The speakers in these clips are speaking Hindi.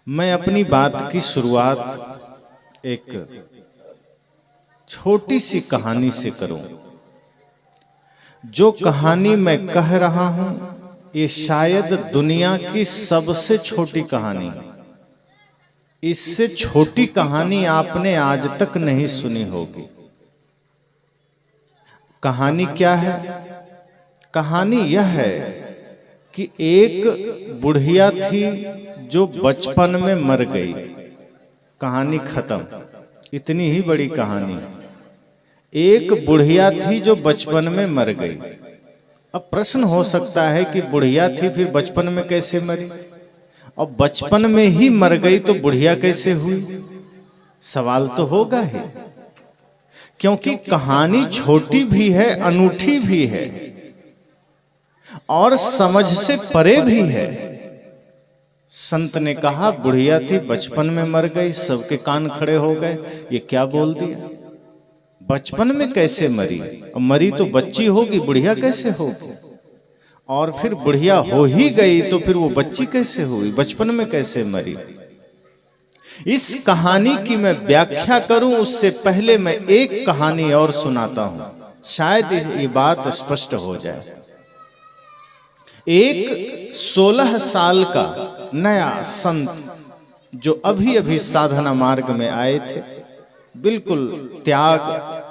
मैं अपनी बात की शुरुआत एक छोटी सी कहानी से करूं। जो कहानी मैं कह रहा हूं ये शायद दुनिया की सबसे छोटी कहानी है। इससे छोटी कहानी आपने आज तक नहीं सुनी होगी। कहानी क्या है? कहानी यह है कि एक बुढ़िया थी जो बचपन में मर गई। कहानी खत्म। इतनी ही बड़ी कहानी। एक बुढ़िया थी जो बचपन में मर गई। अब प्रश्न हो सकता है कि बुढ़िया थी फिर बचपन में कैसे मरी, और बचपन में ही मर गई तो बुढ़िया कैसे हुई? सवाल तो होगा ही, क्योंकि कहानी छोटी भी है, अनूठी भी है और समझ से परे भी है। संत ने कहा बुढ़िया थी बचपन में मर गई, सबके कान खड़े हो गए। ये क्या बोल दिया? बचपन में कैसे मरी? मरी तो बच्ची होगी, बुढ़िया कैसे होगी? और फिर बुढ़िया हो ही गई तो फिर वो बच्ची कैसे हुई? बचपन में कैसे मरी? इस कहानी की मैं व्याख्या करूं उससे पहले मैं एक कहानी और सुनाता हूं, शायद ये बात स्पष्ट हो जाए। एक 16 साल का नया संत जो अभी अभी साधना मार्ग में आए थे, बिल्कुल त्याग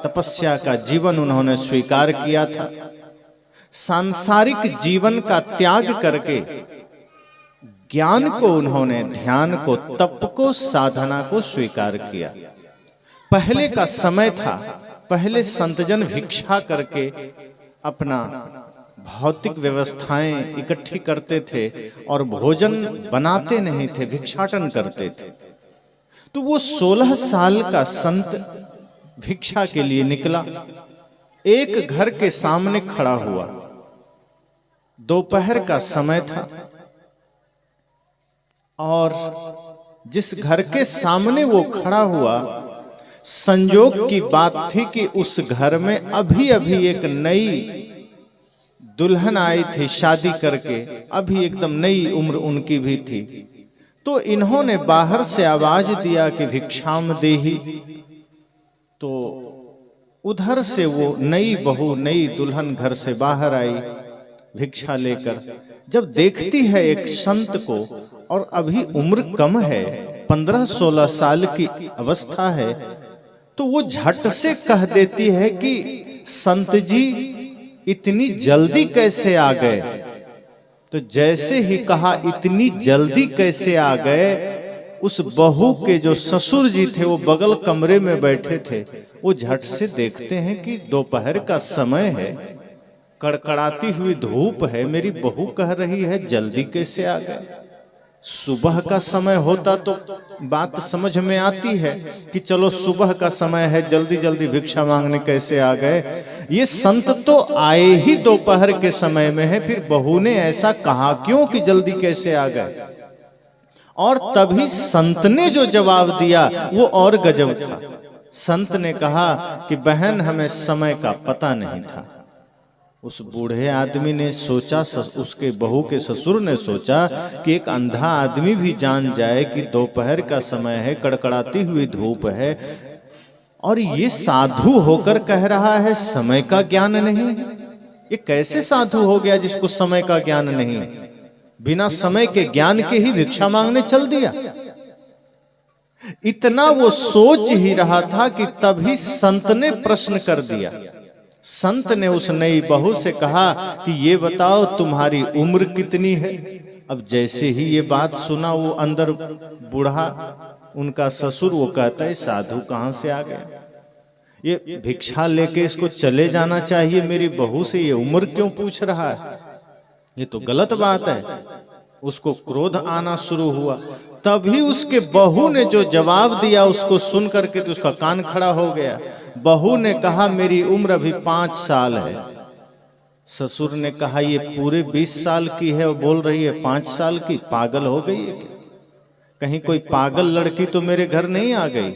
तपस्या का जीवन उन्होंने स्वीकार किया था। सांसारिक जीवन का त्याग करके ज्ञान को उन्होंने, ध्यान को, तप को, साधना को स्वीकार किया। पहले का समय था, पहले संतजन भिक्षा करके अपना भौतिक व्यवस्थाएं इकट्ठी करते थे और भोजन बनाते नहीं थे, भिक्षाटन करते थे। तो वो 16 साल का संत भिक्षा के लिए निकला। एक घर के सामने खड़ा हुआ। दोपहर का समय था और जिस घर के सामने वो खड़ा हुआ, संयोग की बात थी कि उस घर में अभी अभी एक नई दुल्हन आई थी शादी करके, अभी एकदम नई उम्र उनकी भी थी। तो इन्होंने बाहर से आवाज दिया कि भिक्षाम देहि। तो उधर से वो नई बहू, नई दुल्हन घर से बाहर आई भिक्षा लेकर। जब देखती है एक संत को और अभी उम्र कम है, 15-16 साल की अवस्था है, तो वो झट से कह देती है कि संत जी इतनी जल्दी कैसे आ गए? तो जैसे ही कहा इतनी जल्दी कैसे आ गए, उस बहू के जो ससुर जी थे वो बगल कमरे में बैठे थे, वो झट से देखते हैं कि दोपहर का समय है, कड़कड़ाती हुई धूप है, मेरी बहू कह रही है जल्दी कैसे आ गए? सुबह का समय होता तो बात समझ में आती है कि चलो सुबह का समय है, जल्दी जल्दी भिक्षा मांगने कैसे आ गए। ये संत तो आए ही दोपहर के समय में है, फिर बहू ने ऐसा कहा क्यों कि जल्दी कैसे आ गए? और तभी संत ने जो जवाब दिया वो और गजब था। संत ने कहा कि बहन हमें समय का पता नहीं था। उस बूढ़े आदमी ने सोचा, उसके बहू के ससुर ने सोचा कि एक अंधा आदमी भी जान जाए कि दोपहर का समय है, कड़कड़ाती हुई धूप है, और ये साधु होकर कह रहा है समय का ज्ञान नहीं। ये कैसे साधु हो गया जिसको समय का ज्ञान नहीं? बिना समय के ज्ञान के ही भिक्षा मांगने चल दिया। इतना वो सोच ही रहा था कि तभी संत ने प्रश्न कर दिया। संत ने उस नई बहू से कहा कि ये बताओ तुम्हारी उम्र कितनी है? अब जैसे ही ये बात सुना वो अंदर बूढ़ा, उनका ससुर, वो कहता है साधु कहां से आ गया? ये भिक्षा लेके इसको चले जाना चाहिए, मेरी बहू से ये उम्र क्यों पूछ रहा है? ये तो गलत बात है। उसको क्रोध आना शुरू हुआ। तभी उसके बहू ने जो जवाब दिया उसको सुन करके तो उसका कान खड़ा हो गया। बहू ने कहा मेरी उम्र अभी 5 साल है। ससुर ने कहा ये पूरे 20 साल की है और बोल रही है 5 साल की, पागल हो गई है क्या? कहीं कोई पागल लड़की तो मेरे घर नहीं आ गई?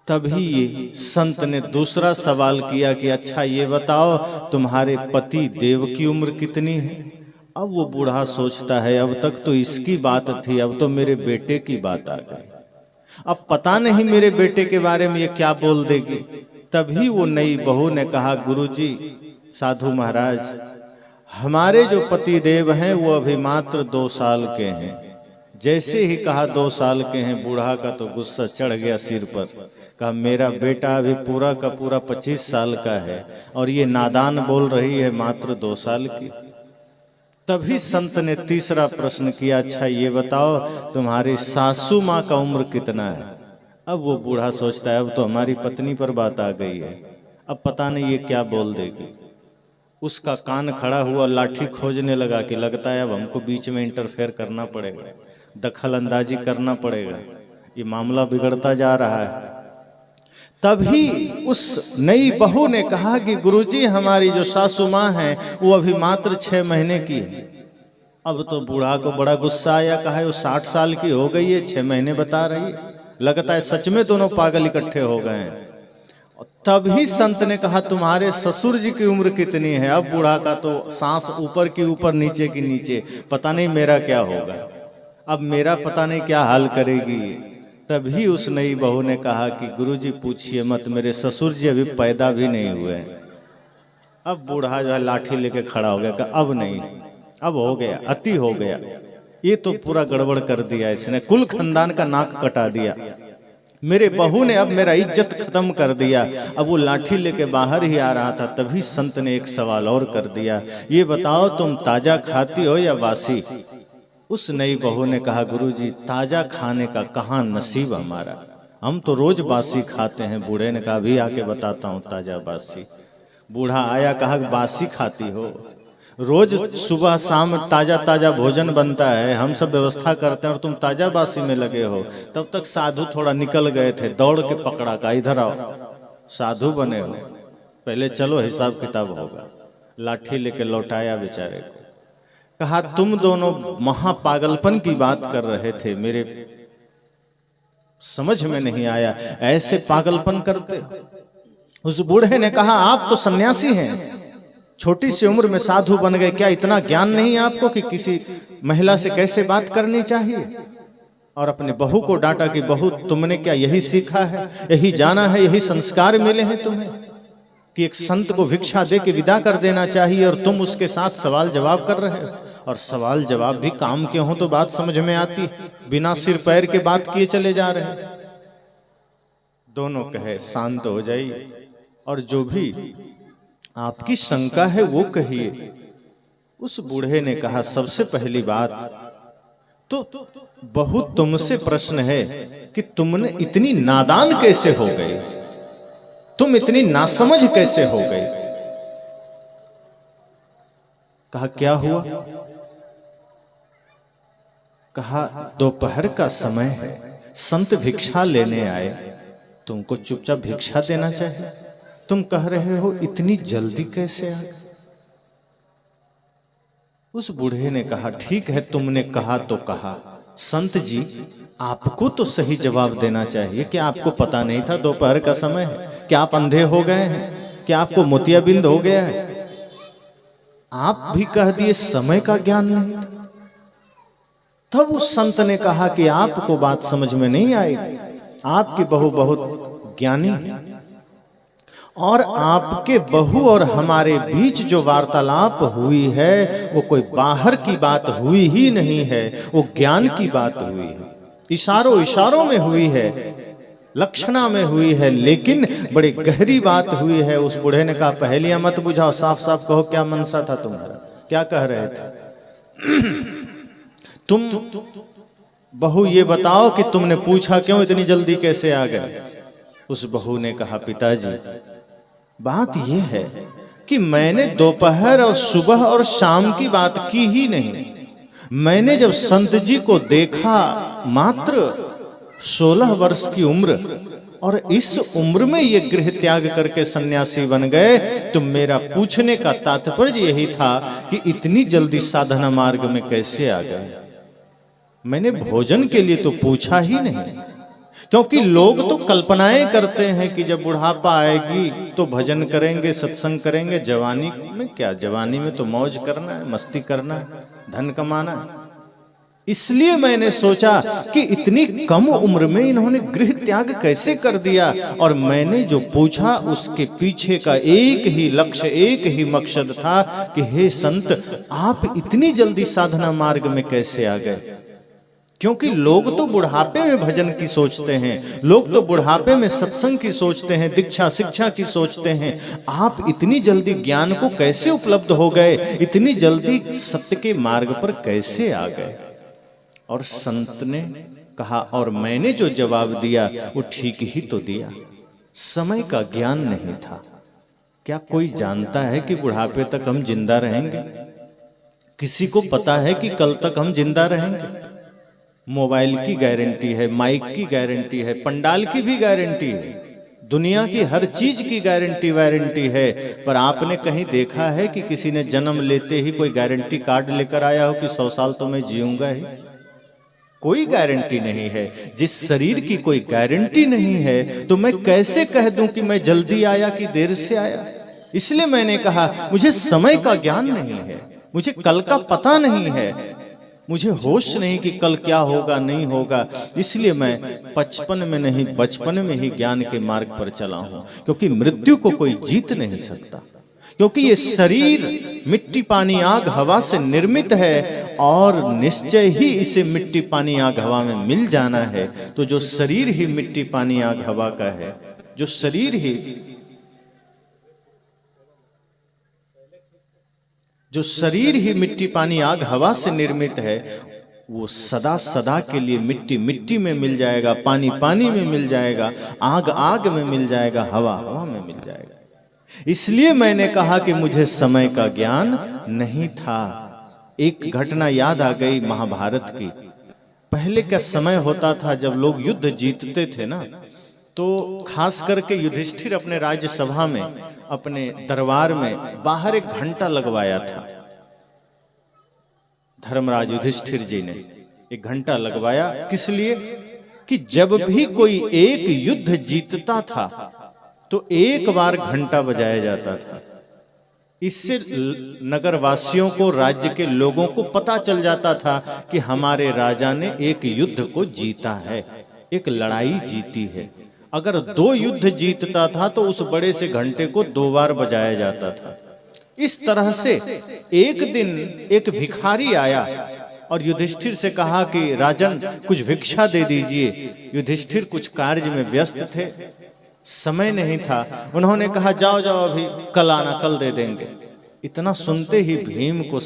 तभी ये संत ने दूसरा सवाल किया कि अच्छा ये बताओ तुम्हारे पति देव की उम्र कितनी है? अब वो बूढ़ा सोचता है अब तक तो इसकी बात थी, अब तो मेरे बेटे की बात आ गई, अब पता नहीं मेरे बेटे के बारे में ये क्या बोल देगी। तभी वो नई बहू ने कहा, गुरुजी साधु महाराज, हमारे जो पति देव हैं वो अभी मात्र 2 साल के हैं। जैसे ही कहा 2 साल के हैं, बूढ़ा का तो गुस्सा चढ़ गया सिर पर। कहा मेरा बेटा अभी पूरा का पूरा 25 साल का है और ये नादान बोल रही है मात्र 2 साल की। तभी संत ने तीसरा प्रश्न किया, अच्छा ये बताओ तुम्हारी सासू माँ का उम्र कितना है। अब वो बूढ़ा सोचता है अब तो हमारी पत्नी पर बात आ गई है, अब पता नहीं ये क्या बोल देगी। उसका कान खड़ा हुआ, लाठी खोजने लगा कि लगता है अब हमको बीच में इंटरफेयर करना पड़ेगा, दखल अंदाजी करना पड़ेगा, ये मामला बिगड़ता जा रहा है। तभी उस नई बहू ने कहा कि गुरुजी हमारी जो सासू माँ है वो अभी मात्र 6 महीने की है। अब तो बूढ़ा को बड़ा गुस्सा आया, कहा वो 60 साल की हो गई है, 6 महीने बता रही है, लगता है सच में दोनों पागल इकट्ठे हो गए हैं। तभी संत ने कहा तुम्हारे ससुर जी की उम्र कितनी है। अब बूढ़ा का तो सांस ऊपर की ऊपर नीचे की नीचे, पता नहीं मेरा क्या होगा, अब मेरा पता नहीं क्या हाल करेगी। तभी उस नई बहू ने कहा कि गुरुजी पूछिए मत, मेरे ससुर जी अभी पैदा भी नहीं हुए। अब बूढ़ा जो है लाठी लेके खड़ा हो गया, कहा अब नहीं, अब हो गया, अति हो गया, ये तो पूरा गड़बड़ कर दिया इसने, कुल खानदान का नाक कटा दिया, मेरे बहू ने अब मेरा इज्जत खत्म कर दिया। अब वो लाठी लेके बाहर ही आ रहा था, तभी संत ने एक सवाल और कर दिया, ये बताओ तुम ताजा खाती हो या बासी। उस नई बहू ने कहा गुरुजी ताजा खाने का कहाँ नसीब हमारा, हम तो रोज बासी खाते हैं। बूढ़े ने कहा अभी आके बताता हूँ ताजा बासी। बूढ़ा आया, कहा बासी खाती हो, रोज सुबह शाम ताजा ताजा भोजन बनता है, हम सब व्यवस्था करते हैं और तुम ताजा बासी में लगे हो। तब तक साधु थोड़ा निकल गए थे, दौड़ के पकड़ा, का इधर आओ, साधु बने हो, पहले चलो हिसाब किताब होगा। लाठी लेके लौटाया बेचारे को, कहा तुम दोनों महापागलपन की बात कर रहे थे, मेरे समझ में नहीं आया, ऐसे पागलपन करते। उस बूढ़े ने कहा आप तो सन्यासी हैं, छोटी सी उम्र में साधु बन गए, क्या इतना ज्ञान नहीं है आपको कि किसी महिला से कैसे बात करनी चाहिए। और अपने बहू को डांटा कि बहू तुमने क्या यही सीखा है, यही जाना है, यही संस्कार मिले हैं तुम्हें कि एक संत को भिक्षा दे के विदा कर देना चाहिए और तुम उसके साथ सवाल जवाब कर रहे हो। और सवाल जवाब भी काम के हो तो बात समझ में आती, बिना सिर पैर के बात किए चले जा रहे हैं। दोनों कहे शांत हो जाइए और जो भी आपकी शंका है वो कहिए। उस बूढ़े ने कहा सबसे पहली बात तो बहू तुमसे प्रश्न है कि तुमने इतनी नादान कैसे हो गई, तुम इतनी नासमझ कैसे हो गई। कहा क्या हुआ। कहा दोपहर का समय है, संत भिक्षा लेने आए, तुमको चुपचाप भिक्षा देना चाहिए, तुम कह रहे हो इतनी जल्दी कैसे आ गए। उस बूढ़े ने कहा ठीक है तुमने कहा तो कहा, संत जी आपको तो सही जवाब देना चाहिए कि आपको पता नहीं था दोपहर का समय है, क्या आप अंधे हो गए हैं, क्या आपको मोतियाबिंद हो गया है। आप भी कह दिए समय का ज्ञान नहीं था। तब उस संत ने कहा कि आपको बात समझ में नहीं आएगी, आपकी बहू बहुत ज्ञानी और आपके बहू और हमारे बीच जो वार्तालाप हुई है वो कोई बाहर की बात हुई ही नहीं है, वो ज्ञान की बात हुई है, इशारों इशारों में हुई है, लक्षणा में हुई है, लेकिन बड़ी गहरी बात हुई है। उस बूढ़े ने कहा पहेलियां मत बुझाओ, साफ साफ कहो क्या मनसा था तुम्हारा, क्या कह रहे थे तुम। बहू ये बताओ कि तुमने पूछा क्यों इतनी जल्दी कैसे आ गए। उस बहू ने कहा पिताजी बात यह है कि मैंने दोपहर और सुबह और शाम की बात की ही नहीं। मैंने जब संत जी को देखा मात्र 16 वर्ष की उम्र, और इस उम्र में ये गृह त्याग करके सन्यासी बन गए, तो मेरा पूछने का तात्पर्य यही था कि इतनी जल्दी साधना मार्ग में कैसे आ गए। मैंने भोजन के लिए तो पूछा ही नहीं, क्योंकि लोग तो कल्पनाएं करते हैं कि जब बुढ़ापा आएगी तो भजन करेंगे, सत्संग करेंगे। जवानी में क्या, जवानी में तो मौज करना है, मस्ती करना है, धन कमाना है। इसलिए मैंने सोचा कि इतनी कम उम्र में इन्होंने गृह त्याग कैसे कर दिया। और मैंने जो पूछा उसके पीछे का एक ही लक्ष्य, एक ही मकसद था कि हे संत, आप इतनी जल्दी साधना मार्ग में कैसे आ गए। क्योंकि लोग तो बुढ़ापे में भजन की सोचते हैं, लोग तो बुढ़ापे में सत्संग की सोचते हैं, दीक्षा शिक्षा की सोचते हैं। आप इतनी जल्दी ज्ञान को कैसे उपलब्ध हो गए, इतनी जल्दी सत्य के मार्ग पर कैसे आ गए। और संत ने कहा, और मैंने जो जवाब दिया वो ठीक ही तो दिया। समय का ज्ञान नहीं था। क्या कोई जानता है कि बुढ़ापे तक हम जिंदा रहेंगे? किसी को पता है कि कल तक हम जिंदा रहेंगे? मोबाइल की गारंटी है, माइक की गारंटी है, पंडाल की भी गारंटी है, दुनिया की हर चीज की गारंटी वारंटी है। पर आपने कहीं देखा है कि किसी ने जन्म लेते ही कोई गारंटी कार्ड लेकर आया हो कि 100 साल तो मैं जीऊंगा ही? कोई गारंटी नहीं है। जिस शरीर की कोई गारंटी नहीं है तो मैं कैसे कह दूं कि मैं जल्दी आया कि देर से आया। इसलिए मैंने कहा मुझे समय का ज्ञान नहीं है, मुझे कल का पता नहीं है, मुझे होश नहीं कि कल क्या होगा नहीं होगा। इसलिए मैं 55 में नहीं बचपन में ही ज्ञान के मार्ग पर चला हूं। क्योंकि मृत्यु को कोई जीत नहीं सकता, क्योंकि ये शरीर मिट्टी पानी आग हवा से निर्मित है और निश्चय ही इसे मिट्टी पानी आग हवा में मिल जाना है। तो जो शरीर ही मिट्टी पानी आग हवा का है, जो शरीर ही मिट्टी पानी आग हवा से निर्मित है, वो सदा सदा के लिए मिट्टी मिट्टी में मिल जाएगा, पानी पानी में मिल जाएगा, आग आग में मिल जाएगा, हवा हवा में मिल जाएगा। इसलिए मैंने कहा कि मुझे समय का ज्ञान नहीं था। एक घटना याद आ गई महाभारत की। पहले का समय होता था जब लोग युद्ध जीतते थे ना, तो खास करके युधिष्ठिर अपने राज्यसभा में, अपने दरबार में बाहर एक घंटा लगवाया था। धर्मराज युधिष्ठिर जी ने एक घंटा लगवाया। किस लिए? कि जब भी कोई एक युद्ध जीतता था तो एक बार घंटा बजाया जाता था। इससे नगर वासियों को, राज्य के लोगों को पता चल जाता था कि हमारे राजा ने एक युद्ध को जीता है, एक लड़ाई जीती है। अगर 2 युद्ध जीतता था तो उस बड़े से घंटे को 2 बार बजाया जाता था। इस तरह से एक दिन एक भिखारी आया और युधिष्ठिर से कहा कि राजन कुछ भिक्षा दे दीजिए। युधिष्ठिर कुछ कार्य में व्यस्त थे, समय नहीं था। उन्होंने कहा जाओ जाओ अभी, कल आना, कल दे देंगे। इतना सुनते ही भीम को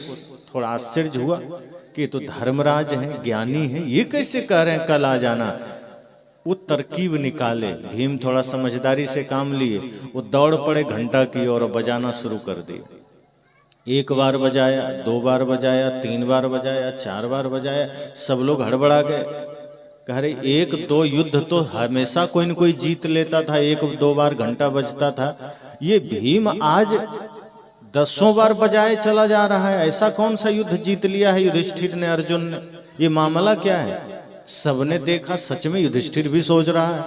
थोड़ा आश्चर्य हुआ कि ये तो धर्मराज हैं, ज्ञानी हैं, ये कैसे कह रहे हैं कल आ जाना। वो तरकीब निकाले, भीम थोड़ा समझदारी से काम लिए। वो दौड़ पड़े घंटा की ओर और बजाना शुरू कर दिया। 1 बार बजाया, 2 बार बजाया, 3 बार बजाया, 4 बार बजाया। सब लोग हड़बड़ा गए, कह रहे 1-2 युद्ध तो हमेशा कोई न कोई जीत लेता था, 1-2 बार घंटा बजता था। ये भीम आज 10 बार बजाए चला जा रहा है। ऐसा कौन सा युद्ध जीत लिया है युधिष्ठिर ने, अर्जुन ने? ये मामला क्या है? सबने देखा, सच में युधिष्ठिर भी सोच रहा है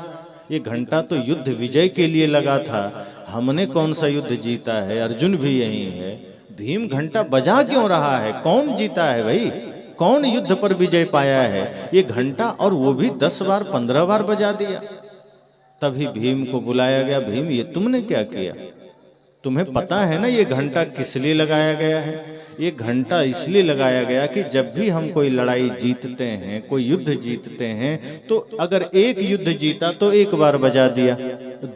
ये घंटा तो युद्ध विजय के लिए लगा था, हमने कौन सा युद्ध जीता है, अर्जुन भी यही है। भीम घंटा बजा क्यों रहा है? कौन जीता है भाई? कौन युद्ध पर विजय पाया है? ये घंटा, और वो भी 10 बार 15 बार बजा दिया। तभी भीम को बुलाया गया। भीम, ये तुमने क्या किया? तुम्हें पता है ना ये घंटा किस लिए लगाया गया है? ये घंटा इसलिए लगाया गया कि जब भी हम कोई लड़ाई जीतते हैं, कोई युद्ध जीतते हैं, तो अगर 1 युद्ध जीता तो 1 बार बजा दिया,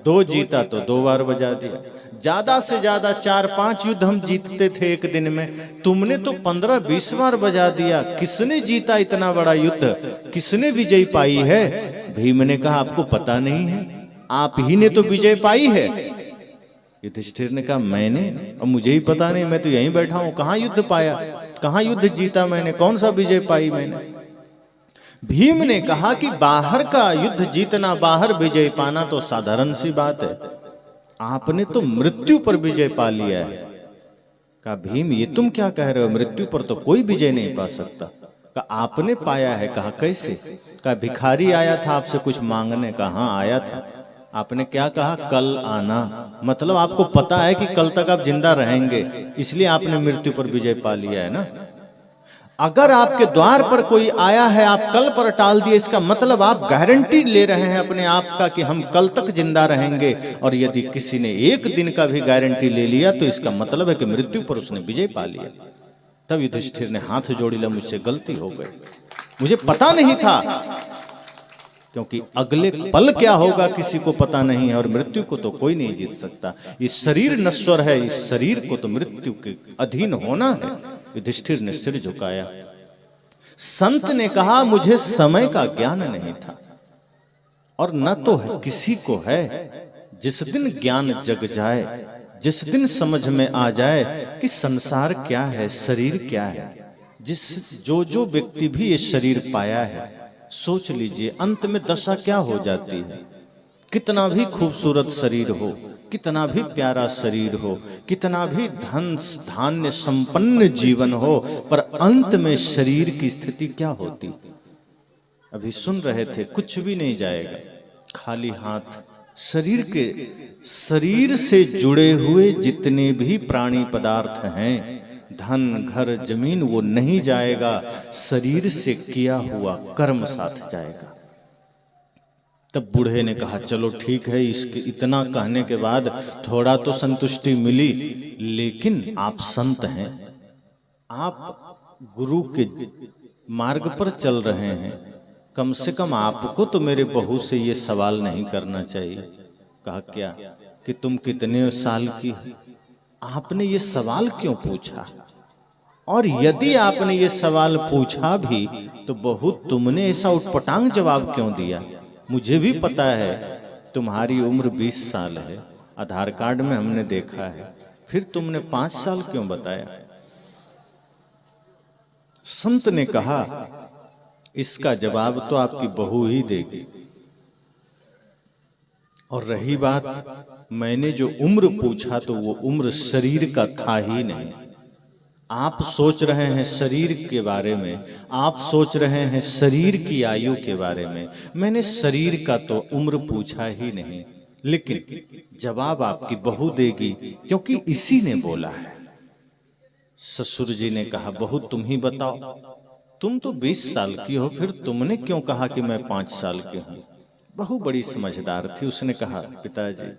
2 जीता तो 2 बार बजा दिया, ज्यादा से ज्यादा 4-5 युद्ध हम जीतते थे एक दिन में। तुमने तो 15-20 बार बजा दिया। किसने जीता इतना बड़ा युद्ध? किसने विजय पाई है? भीम ने कहा आपको पता नहीं है, आप ही ने तो विजय पाई है। युधिष्ठिर ने कहा मैंने? और मुझे ही पता नहीं, मैं तो यहीं बैठा हूं, कहां युद्ध पाया, कहां युद्ध जीता मैंने, कौन सा विजय पाई मैंने? भीम ने कहा कि बाहर का युद्ध जीतना, बाहर विजय पाना तो साधारण सी बात है, आपने तो मृत्यु पर विजय पा लिया है। कहा भीम ये तुम क्या कह रहे हो? मृत्यु पर तो कोई विजय नहीं पा सकता। कहा आपने पाया है? कहा कैसे? कहा भिखारी आया था आपसे कुछ मांगने। कहा हाँ आया था। आपने क्या कहा? कल आना। मतलब आपको पता है कि कल तक आप जिंदा रहेंगे, इसलिए आपने मृत्यु पर विजय पा लिया है ना। अगर आपके द्वार पर कोई आया है, आप कल पर टाल दिए, इसका मतलब आप गारंटी ले रहे हैं अपने आप का कि हम कल तक जिंदा रहेंगे। और यदि किसी ने एक दिन का भी गारंटी ले लिया तो इसका मतलब है कि मृत्यु पर उसने विजय पा लिया। तब युधिष्ठिर ने हाथ जोड़ी, ला मुझसे गलती हो गई, मुझे पता नहीं था। क्योंकि अगले पल क्या होगा किसी को पता नहीं है, और मृत्यु को तो कोई नहीं जीत सकता। ये शरीर नश्वर है, इस शरीर को तो मृत्यु के अधीन होना है। युधिष्ठिर ने सिर झुकाया। संत ने कहा मुझे समय का ज्ञान नहीं था, और न तो है किसी को है। जिस दिन ज्ञान जग जाए, जिस दिन समझ में आ जाए कि संसार क्या है, शरीर क्या है, जो व्यक्ति भी ये शरीर पाया है, सोच लीजिए अंत में दशा क्या हो जाती है। कितना भी खूबसूरत शरीर हो, कितना भी प्यारा शरीर हो, कितना भी धन धान्य संपन्न जीवन हो, पर अंत में शरीर की स्थिति क्या होती? अभी सुन रहे थे, कुछ भी नहीं जाएगा, खाली हाथ। शरीर से जुड़े हुए जितने भी प्राणी पदार्थ हैं, धन घर जमीन, वो नहीं जाएगा, शरीर से किया हुआ कर्म साथ जाएगा। तब बूढ़े ने कहा चलो ठीक है, इसके इतना कहने के बाद थोड़ा तो संतुष्टि मिली, लेकिन आप संत हैं, आप गुरु के मार्ग पर चल रहे हैं, कम से कम आपको तो मेरे बहू से ये सवाल नहीं करना चाहिए। कहा क्या? कि तुम कितने साल की हो? आपने ये सवाल क्यों पूछा? और यदि आपने ये सवाल पूछा भी तो बहू तुमने ऐसा उटपटांग जवाब क्यों दिया? मुझे भी पता है तुम्हारी उम्र 20 साल है, आधार कार्ड में हमने देखा है, फिर तुमने 5 साल क्यों बताया? संत ने कहा इसका जवाब तो आपकी बहू ही देगी। और रही बात, मैंने जो उम्र पूछा तो वो उम्र शरीर का था ही नहीं। आप सोच रहे हैं शरीर के बारे में, आप सोच रहे हैं शरीर की आयु के बारे में, मैंने शरीर का तो उम्र पूछा ही नहीं। लेकिन जवाब आपकी बहू देगी, क्योंकि इसी ने बोला है। ससुर जी ने कहा बहू तुम ही बताओ, तुम तो 20 साल की हो, फिर तुमने क्यों कहा कि मैं 5 साल की हूं? बहू बड़ी समझदार थी, उसने कहा पिताजी,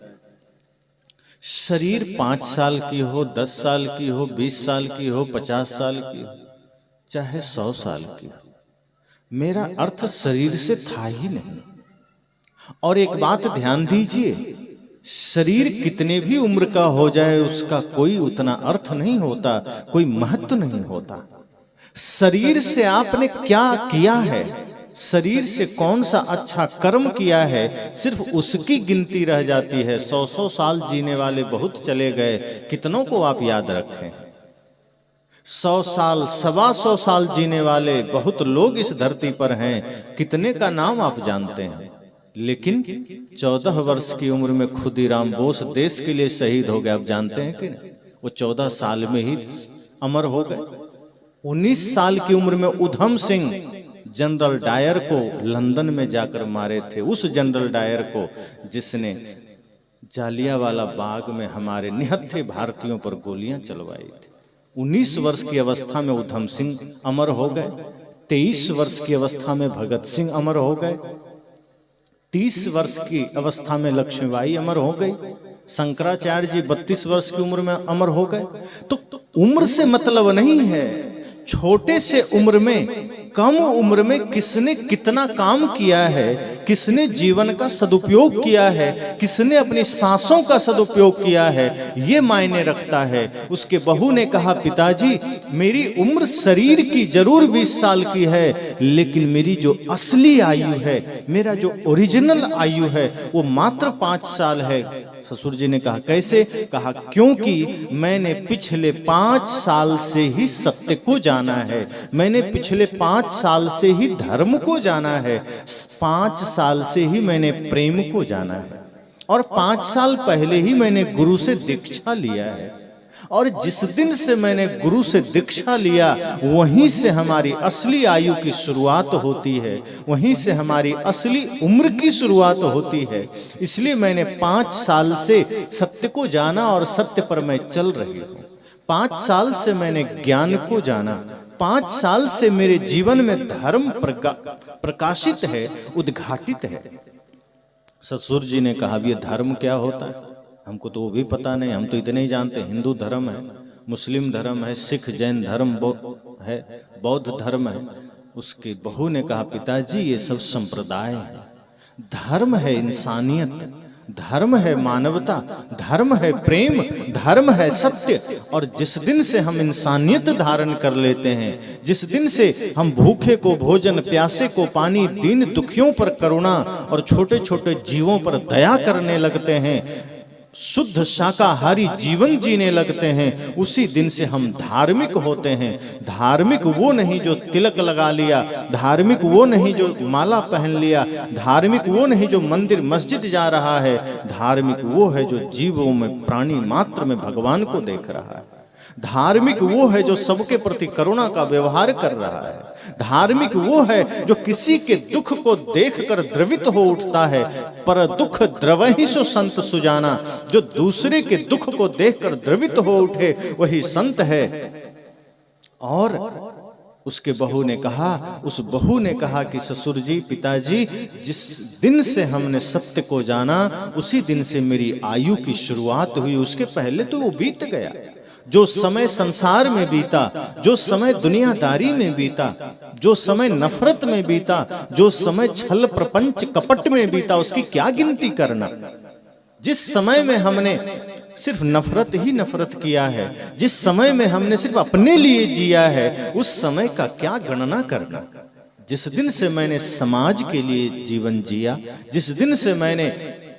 शरीर 5 साल की हो, 10 साल की हो, 20 साल की हो, 50 साल की हो, चाहे 100 साल की हो, मेरा अर्थ शरीर से था ही नहीं। और एक बात ध्यान दीजिए, शरीर कितने भी उम्र का हो जाए उसका कोई उतना अर्थ नहीं होता, कोई महत्व नहीं होता। शरीर से आपने क्या किया है, शरीर से कौन सा अच्छा कर्म किया है, सिर्फ उसकी गिनती रह जाती है। 100 साल जीने वाले बहुत चले गए, कितनों को आप याद रखें? 100 साल 125 साल जीने वाले बहुत लोग इस धरती पर हैं, कितने का नाम आप जानते हैं? लेकिन 14 वर्ष की उम्र में खुदीराम बोस देश के लिए शहीद हो गए, आप जानते हैं कि नहीं? वो 14 साल में ही अमर हो गए। 19 साल की उम्र में उधम सिंह जनरल डायर को लंदन में जाकर मारे थे, उस जनरल डायर को जिसने जालियांवाला बाग में हमारे निहत्थे भारतीयों पर गोलियां चलवाई थी। 19 वर्ष की अवस्था में उधम सिंह अमर हो गए, 23 वर्ष की अवस्था में भगत सिंह अमर हो गए, 30 वर्ष की अवस्था में लक्ष्मीबाई अमर हो गई, शंकराचार्य जी 32 वर्ष की उम्र में अमर हो गए। तो उम्र से मतलब नहीं है, छोटे से उम्र में, कम उम्र में किसने कितना काम किया है, किसने जीवन का सदुपयोग किया है, किसने अपनी सांसों का सदुपयोग किया है, ये मायने रखता है। उसके बहू ने कहा पिताजी मेरी उम्र शरीर की जरूर 20 साल की है, लेकिन मेरी जो असली आयु है, मेरा जो ओरिजिनल आयु है वो मात्र 5 साल है। ससुर जी ने कहा कैसे? कहा क्योंकि मैंने पिछले 5 साल से ही सत्य को जाना है, मैंने पिछले 5 साल से ही धर्म को जाना है, 5 साल से ही मैंने प्रेम को जाना है, और 5 साल पहले ही मैंने गुरु से दीक्षा लिया है। और जिस दिन से मैंने गुरु से दीक्षा लिया वहीं से हमारी असली आयु की शुरुआत होती है, वहीं से हमारी असली उम्र की शुरुआत होती है। इसलिए मैंने 5 साल से सत्य को जाना और सत्य पर मैं चल रही हूँ। 5 साल से मैंने ज्ञान को जाना, 5 साल से मेरे जीवन में धर्म प्रकाशित है, उद्घाटित है। ससुर जी ने कहा ये धर्म क्या होता है, हमको तो वो भी पता नहीं, हम तो इतने ही जानते हिंदू धर्म है, मुस्लिम धर्म है, सिख जैन धर्म है, बौद्ध धर्म है। उसकी बहू ने कहा पिताजी ये सब संप्रदाय है, धर्म है इंसानियत, धर्म है मानवता, धर्म है प्रेम, धर्म है सत्य। और जिस दिन से हम इंसानियत धारण कर लेते हैं, जिस दिन से हम भूखे को भोजन, प्यासे को पानी, दीन दुखियों पर करुणा और छोटे छोटे जीवों पर दया करने लगते हैं, शुद्ध शाकाहारी जीवन जीने लगते हैं, उसी दिन से हम धार्मिक होते हैं। धार्मिक वो नहीं जो तिलक लगा लिया, धार्मिक वो नहीं जो माला पहन लिया, धार्मिक वो नहीं जो मंदिर मस्जिद जा रहा है, धार्मिक वो है जो जीवों में, प्राणी मात्र में भगवान को देख रहा है। धार्मिक वो है जो सबके प्रति करुणा का व्यवहार कर रहा है। धार्मिक वो है जो किसी के दुख को देखकर द्रवित हो उठता है। पर दुख द्रवहि सो संत सुजाना, जो दूसरे के दुख को देखकर द्रवित हो उठे वही संत है। और उसके बहू ने कहा, उस बहू ने कहा कि ससुर जी, पिताजी, जिस दिन से हमने सत्य को जाना उसी दिन से मेरी आयु की शुरुआत हुई। उसके पहले तो वो बीत गया। जो समय संसार में बीता, जो समय दुनियादारी में बीता, जो समय नफरत में बीता, जो समय छल प्रपंच कपट में बीता, उसकी क्या गिनती करना। जिस समय में हमने सिर्फ नफरत ही नफरत किया है, जिस समय में हमने सिर्फ अपने लिए जिया है, उस समय का क्या गणना करना। जिस दिन से मैंने समाज के लिए जीवन जिया, जिस दिन से मैंने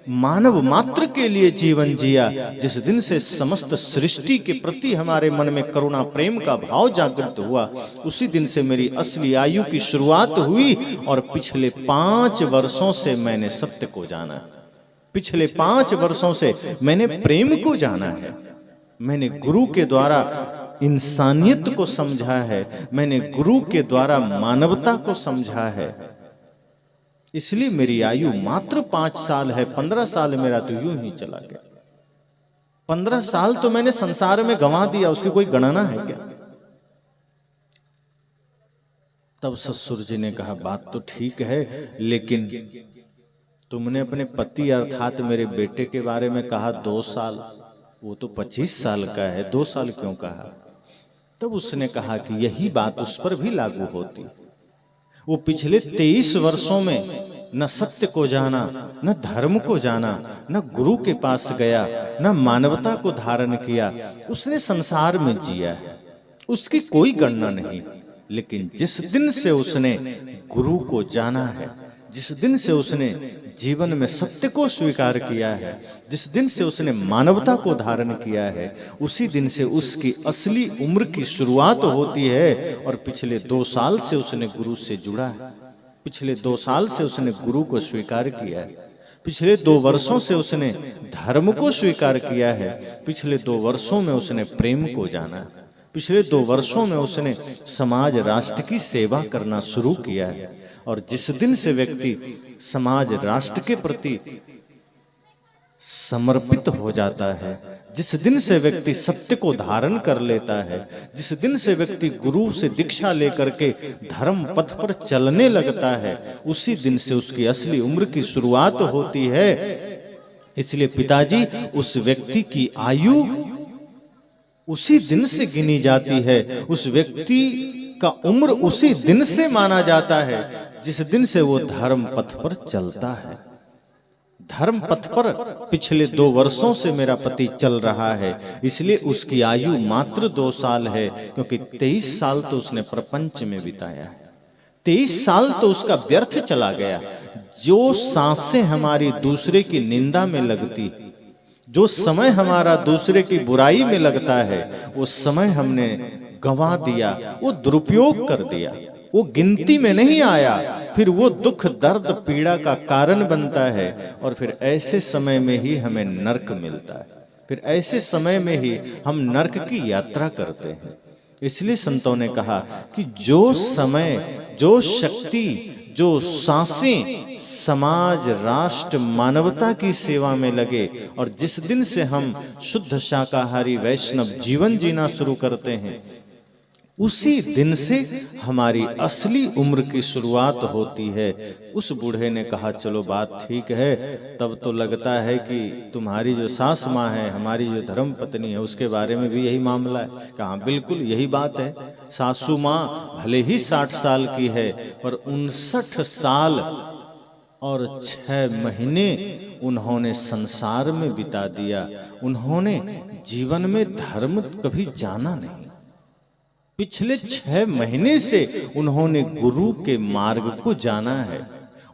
मानव मात्र के लिए जीवन जिया, जिस दिन से समस्त सृष्टि के प्रति हमारे मन में करुणा प्रेम का भाव जागृत हुआ, उसी दिन से मेरी असली आयु की शुरुआत हुई। और पिछले 5 वर्षों से मैंने सत्य को जाना, पिछले 5 वर्षों से मैंने प्रेम को जाना है। मैंने गुरु के द्वारा इंसानियत को समझा है, मैंने गुरु के द्वारा मानवता को समझा है। इसलिए मेरी आयु मात्र 5 साल है। 15 साल मेरा तो यूं ही चला गया। 15 साल तो मैंने संसार में गंवा दिया, उसकी कोई गणना है क्या। तब ससुर जी ने कहा बात तो ठीक है, लेकिन तुमने अपने पति अर्थात मेरे बेटे के बारे में कहा 2 साल, वो तो 25 साल का है, 2 साल क्यों कहा। तब उसने कहा कि यही बात उस पर भी लागू होती। वो पिछले 23 वर्षों में न सत्य को जाना, न धर्म को जाना, न गुरु के पास गया, न मानवता को धारण किया। उसने संसार में जिया है, उसकी कोई गणना नहीं। लेकिन जिस दिन से उसने गुरु को जाना है, जिस दिन से उसने जीवन में सत्य को स्वीकार किया है, जिस दिन से उसने मानवता को धारण किया है, उसी दिन से उसकी असली उम्र की शुरुआत होती है। और पिछले 2 साल से उसने गुरु से जुड़ा है, पिछले 2 साल से उसने गुरु को स्वीकार किया है, पिछले 2 वर्षों से उसने धर्म को स्वीकार किया है, पिछले 2 वर्षों में उसने प्रेम को जाना है, पिछले 2 वर्षों में उसने समाज राष्ट्र की सेवा करना शुरू किया है। और जिस दिन से व्यक्ति समाज राष्ट्र के प्रति समर्पित हो जाता है, जिस दिन से व्यक्ति सत्य को धारण कर लेता है, जिस दिन से व्यक्ति गुरु से दीक्षा लेकर के धर्म पथ पर चलने लगता है, उसी दिन से उसकी असली उम्र की शुरुआत होती है। इसलिए पिताजी, उस व्यक्ति की आयु उसी दिन से गिनी जाती है, उस व्यक्ति का उम्र उसी दिन से माना जाता है जिस दिन से वो धर्म पथ पर चलता है। धर्म पथ पर पिछले 2 वर्षों से मेरा पति चल रहा है, इसलिए उसकी आयु मात्र 2 साल है, क्योंकि 23 साल तो उसने प्रपंच में बिताया है। 23 साल तो उसका व्यर्थ चला गया। जो सांसें हमारी दूसरे की निंदा में लगती, जो समय हमारा दूसरे की बुराई में लगता है, वो समय हमने गंवा दिया, वो दुरुपयोग कर दिया, वो गिनती में नहीं आया। फिर वो दुख दर्द पीड़ा का कारण बनता है और फिर ऐसे समय में ही हमें नरक मिलता है। फिर ऐसे समय में ही हम नरक की यात्रा करते हैं। इसलिए संतों ने कहा कि जो समय, जो शक्ति, जो सांसें समाज, राष्ट्र, मानवता की सेवा में लगे और जिस दिन से हम शुद्ध शाकाहारी वैष्णव जीवन जीना शुरू करते हैं, उसी दिन से हमारी असली उम्र की शुरुआत होती है। उस बूढ़े ने कहा चलो बात ठीक है, तब तो लगता है कि तुम्हारी जो सास माँ है, हमारी जो धर्म पत्नी है, उसके बारे में भी यही मामला है। कहा बिल्कुल यही बात है। सासू माँ भले ही 60 साल की है, पर 59 साल और 6 महीने उन्होंने संसार में बिता दिया। उन्होंने जीवन में धर्म कभी जाना नहीं। पिछले 6 महीने से उन्होंने गुरु के मार्ग को जाना है,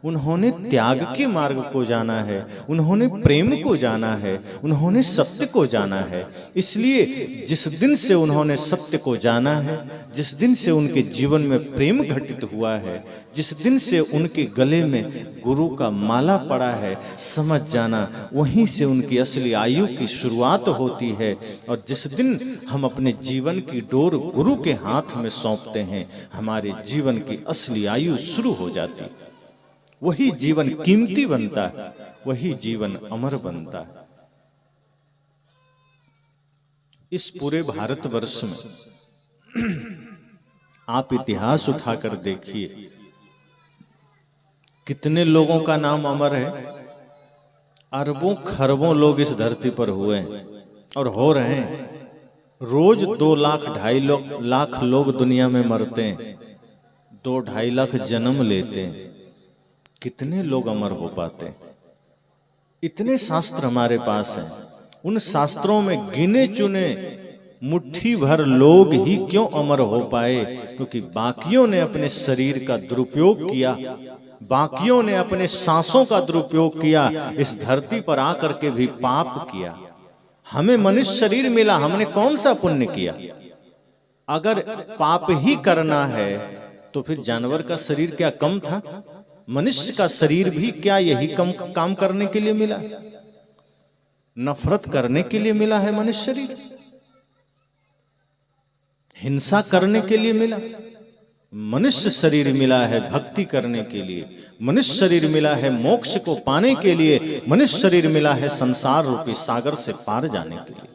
उन्होंने त्याग के मार्ग को जाना है, उन्होंने प्रेम को जाना है, उन्होंने सत्य को जाना है। इसलिए जिस दिन से उन्होंने सत्य को जाना है, जिस दिन से उनके जीवन में प्रेम घटित हुआ है, जिस दिन से उनके गले में गुरु का माला पड़ा है, समझ जाना वहीं से उनकी असली आयु की शुरुआत होती है। और जिस दिन हम अपने जीवन की डोर गुरु के हाथ में सौंपते हैं, हमारे जीवन की असली आयु शुरू हो जाती है। वही जीवन कीमती बनता है, वही जीवन अमर बनता है। इस पूरे भारतवर्ष में आप इतिहास उठाकर देखिए, कितने लोगों का नाम अमर है। अरबों खरबों लोग इस धरती पर हुए हैं और हो रहे हैं। रोज 2 लाख 2.5 लाख लोग दुनिया में मरते हैं, 2-2.5 लाख जन्म लेते हैं। कितने लोग अमर हो पाते हैं? इतने शास्त्र हमारे पास हैं, उन शास्त्रों में गिने चुने मुट्ठी भर लोग ही क्यों अमर हो पाए? क्योंकि बाकियों ने अपने शरीर का दुरुपयोग किया, बाकियों ने अपने सांसों का दुरुपयोग किया, इस धरती पर आकर के भी पाप किया। हमें मनुष्य शरीर मिला, हमने कौन सा पुण्य किया? अगर पाप ही करना है तो फिर जानवर का शरीर क्या कम था? मनुष्य का शरीर भी क्या यही कम काम करने के लिए मिला? नफरत करने के लिए मिला है मनुष्य शरीर? हिंसा करने के लिए मिला? मनुष्य शरीर मिला है भक्ति करने के लिए, मनुष्य शरीर मिला है मोक्ष को पाने के लिए, मनुष्य शरीर मिला है संसार रूपी सागर से पार जाने के लिए।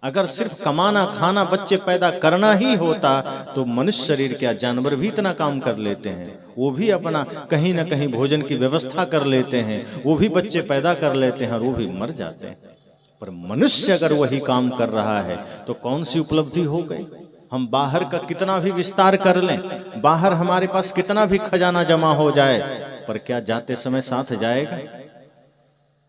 अगर सिर्फ कमाना, खाना, बच्चे पैदा करना ही होता तो मनुष्य शरीर क्या, जानवर भी इतना काम कर लेते हैं। वो भी अपना कहीं ना कहीं भोजन की व्यवस्था कर लेते हैं, वो भी बच्चे पैदा कर लेते हैं और वो भी मर जाते हैं। पर मनुष्य अगर वही काम कर रहा है तो कौन सी उपलब्धि हो गई? हम बाहर का कितना भी विस्तार कर लें, बाहर हमारे पास कितना भी खजाना जमा हो जाए, पर क्या जाते समय साथ जाएगा?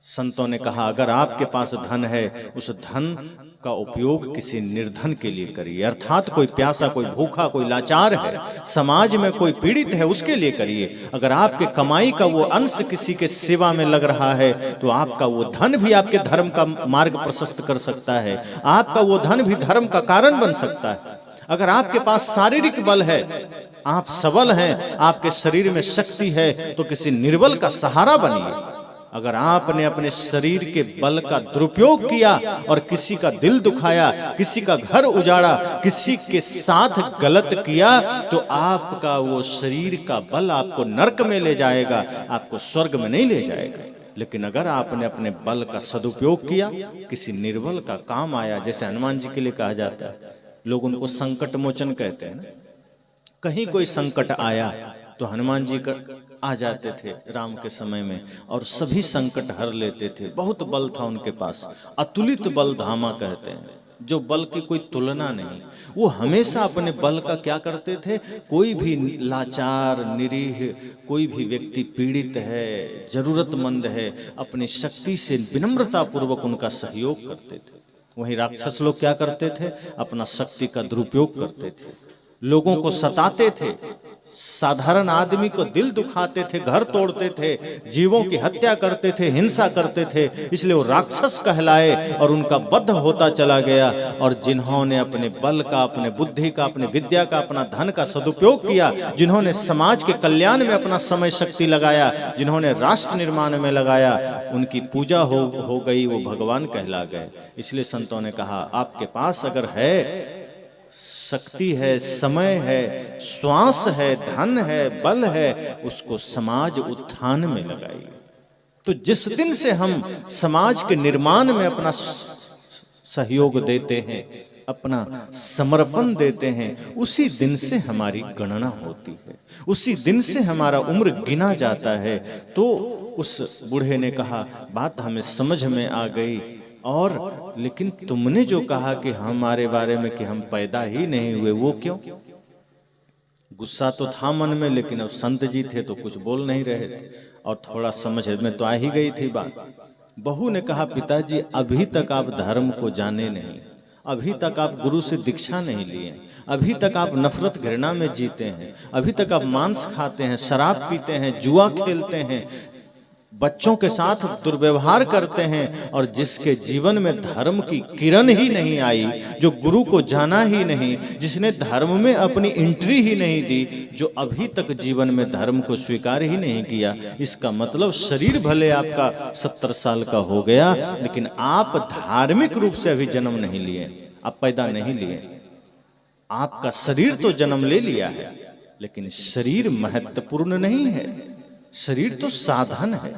संतों ने कहा अगर आपके पास धन है, उस धन का उपयोग किसी निर्धन के लिए करिए। अर्थात कोई प्यासा, कोई भूखा, कोई लाचार है, समाज में कोई पीड़ित है, उसके लिए करिए। अगर आपके कमाई का वो अंश किसी के सेवा में लग रहा है तो आपका वो धन भी आपके धर्म का मार्ग प्रशस्त कर सकता है, आपका वो धन भी धर्म का कारण बन सकता है। अगर आपके पास शारीरिक बल है, आप सबल हैं, आपके शरीर में शक्ति है, तो किसी निर्बल का सहारा बनिए। अगर आपने अपने शरीर के बल का दुरुपयोग किया और किसी का दिल दुखाया, किसी का घर उजाड़ा, किसी के साथ गलत किया, तो आपका वो शरीर का बल आपको नरक में ले जाएगा, आपको स्वर्ग में नहीं ले जाएगा। लेकिन अगर आपने अपने बल का सदुपयोग किया, किसी निर्बल का काम आया, जैसे हनुमान जी के लिए कहा जाता है, लोग उनको संकट मोचन कहते हैं ना। कहीं कोई संकट आया तो हनुमान जी का आ जाते थे राम के समय में और सभी संकट हर लेते थे। बहुत बल था उनके पास, अतुलित बल धामा कहते हैं, जो बल की कोई तुलना नहीं। वो हमेशा अपने बल का क्या करते थे, कोई भी लाचार, निरीह, कोई भी व्यक्ति पीड़ित है, जरूरतमंद है, अपनी शक्ति से विनम्रता पूर्वक उनका सहयोग करते थे। वहीं राक्षस लोग क्या करते थे, अपना शक्ति का दुरुपयोग करते थे। लोगों को सताते थे, साधारण आदमी को दिल दुखाते थे, घर तोड़ते थे, जीवों की हत्या करते थे, हिंसा करते थे, इसलिए वो राक्षस कहलाए और उनका वध होता चला गया। और जिन्होंने अपने बल का, अपने बुद्धि का, अपनी विद्या का, अपना धन का सदुपयोग किया, जिन्होंने समाज के कल्याण में अपना समय शक्ति लगाया, जिन्होंने राष्ट्र निर्माण में लगाया, उनकी पूजा हो गई, वो भगवान कहला गए। इसलिए संतों ने कहा आपके पास अगर है, शक्ति है, समय है, श्वास है, धन है, बल है, उसको समाज उत्थान में लगाइए। तो जिस दिन से हम समाज के निर्माण में अपना सहयोग देते हैं, अपना समर्पण देते हैं, उसी दिन से हमारी गणना होती है, उसी दिन से हमारा उम्र गिना जाता है। तो उस बूढ़े ने कहा बात हमें समझ में आ गई, और लेकिन तुमने जो कहा कि हमारे बारे में कि हम पैदा ही नहीं हुए, वो क्यों? गुस्सा तो था मन में, लेकिन अब संत जी थे तो कुछ बोल नहीं रहे थे, और थोड़ा समझ में तो आ ही गई थी बात। बहू ने कहा पिताजी अभी तक आप धर्म को जाने नहीं, अभी तक आप गुरु से दीक्षा नहीं लिए, अभी तक आप नफरत घृणा में जीते हैं, अभी तक आप मांस खाते हैं, शराब पीते हैं, जुआ खेलते हैं, बच्चों के साथ दुर्व्यवहार करते हैं, और जिसके जीवन में धर्म की किरण ही नहीं आई, जो गुरु को जाना ही नहीं, जिसने धर्म में अपनी एंट्री ही नहीं दी, जो अभी तक जीवन में धर्म को स्वीकार ही नहीं किया, इसका मतलब शरीर भले आपका 70 साल का हो गया, लेकिन आप धार्मिक रूप से अभी जन्म नहीं लिए, आप पैदा नहीं लिए। आपका शरीर तो जन्म ले लिया है, लेकिन शरीर महत्वपूर्ण नहीं है, शरीर तो साधन है।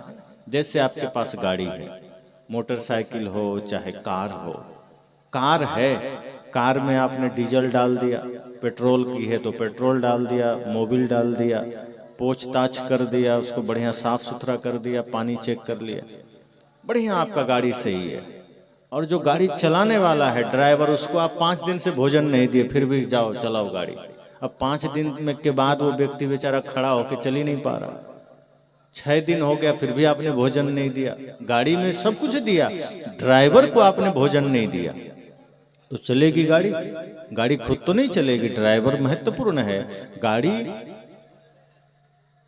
जैसे आपके पास गाड़ी है, मोटरसाइकिल हो चाहे कार हो, कार है, कार में आपने डीजल डाल दिया, पेट्रोल की है तो पेट्रोल डाल दिया, मोबिल डाल दिया, पोछताछ कर दिया, उसको बढ़िया साफ सुथरा कर दिया, पानी चेक कर लिया, बढ़िया आपका गाड़ी सही है। और जो गाड़ी चलाने वाला है ड्राइवर, उसको आप 5 दिन से भोजन नहीं दिए, फिर भी जाओ चलाओ गाड़ी। अब 5 दिन में के बाद वो व्यक्ति बेचारा खड़ा होकर चल ही नहीं पा रहा, 6 दिन हो गया फिर भी आपने भोजन नहीं दिया, गाड़ी में सब कुछ दिया, ड्राइवर को आपने भोजन नहीं दिया, तो चलेगी गाड़ी? गाड़ी खुद तो नहीं चलेगी, ड्राइवर महत्वपूर्ण है। गाड़ी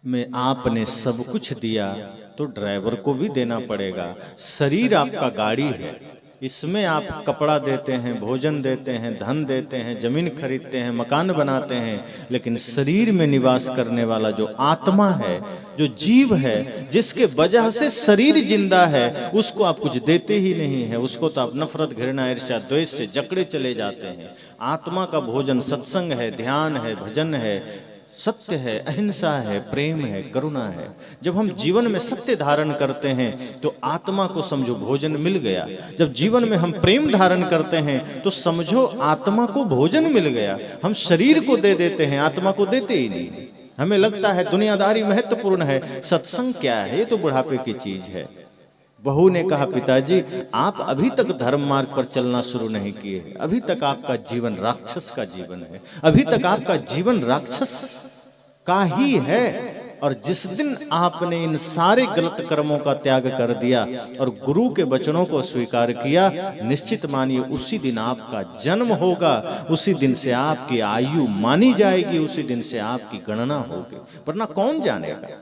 में आपने सब कुछ दिया तो ड्राइवर को भी देना पड़ेगा। शरीर आपका गाड़ी है, इसमें आप कपड़ा देते हैं, भोजन देते हैं, धन देते हैं, जमीन खरीदते हैं, मकान बनाते हैं, लेकिन शरीर में निवास करने वाला जो आत्मा है, जो जीव है, जिसके वजह से शरीर जिंदा है, उसको आप कुछ देते ही नहीं है, उसको तो आप नफरत घृणा ईर्ष्या द्वेष से जकड़े चले जाते हैं। आत्मा का भोजन सत्संग है, ध्यान है, भजन है, सत्य है, अहिंसा है, प्रेम है, करुणा है। जब हम जीवन में सत्य धारण करते हैं तो आत्मा को समझो भोजन मिल गया। जब जीवन में हम प्रेम धारण करते हैं तो समझो आत्मा को भोजन मिल गया। हम शरीर को दे देते हैं, आत्मा को देते ही नहीं। हमें लगता है दुनियादारी महत्वपूर्ण है, सत्संग क्या है, ये तो बुढ़ापे की चीज है। बहू ने कहा पिताजी आप अभी तक धर्म मार्ग पर चलना शुरू नहीं किए, अभी तक आपका जीवन राक्षस का जीवन है, अभी तक आपका जीवन राक्षस का ही है। और जिस दिन आपने इन सारे गलत कर्मों का त्याग कर दिया और गुरु के वचनों को स्वीकार किया, निश्चित मानिए उसी दिन आपका जन्म होगा, उसी दिन से आपकी आयु मानी जाएगी, उसी दिन से आपकी गणना होगी, वरना कौन जानेगा।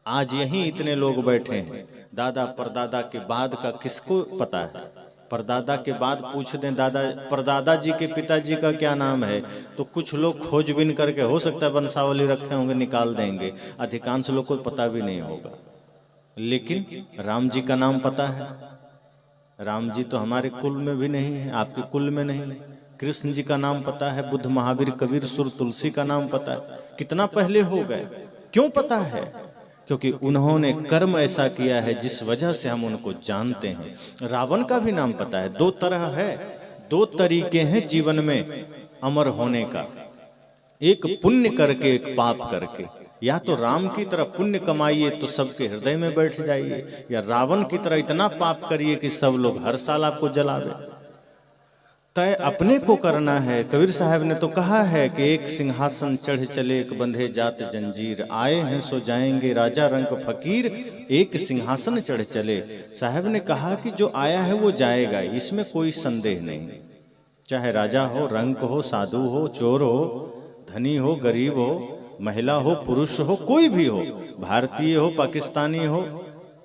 आज यहीं इतने लोग बैठे हैं, दादा परदादा के बाद का किसको पता है? परदादा के बाद पूछ दें दादा परदादा जी के पिताजी का क्या नाम है, तो कुछ लोग खोजबीन करके हो सकता है वंशावली रखे होंगे निकाल देंगे, अधिकांश लोग को पता भी नहीं होगा। लेकिन राम जी का नाम पता है? राम जी तो हमारे कुल में भी नहीं है, आपके कुल में नहीं है। कृष्ण जी का नाम पता है, बुद्ध महावीर कबीर सुर तुलसी का नाम पता है, कितना पहले हो गए। क्यों पता है? क्योंकि उन्होंने कर्म ऐसा किया है जिस वजह से हम उनको जानते हैं। रावण का भी नाम पता है। 2 तरह है, 2 तरीके हैं जीवन में अमर होने का, एक पुण्य करके, एक पाप करके। या तो राम की तरह पुण्य कमाइए तो सबके हृदय में बैठ जाइए, या रावण की तरह इतना पाप करिए कि सब लोग हर साल आपको जलावे। तय अपने को करना है। कबीर साहब ने तो कहा है कि एक सिंहासन चढ़ चले, एक बंधे जात जंजीर, आए हैं सो जाएंगे राजा रंक फकीर, एक सिंहासन चढ़ चले। साहब ने कहा कि जो आया है वो जाएगा, इसमें कोई संदेह नहीं। चाहे राजा हो, रंक हो, साधु हो, चोर हो, धनी हो, गरीब हो, महिला हो, पुरुष हो, कोई भी हो, भारतीय हो, पाकिस्तानी हो,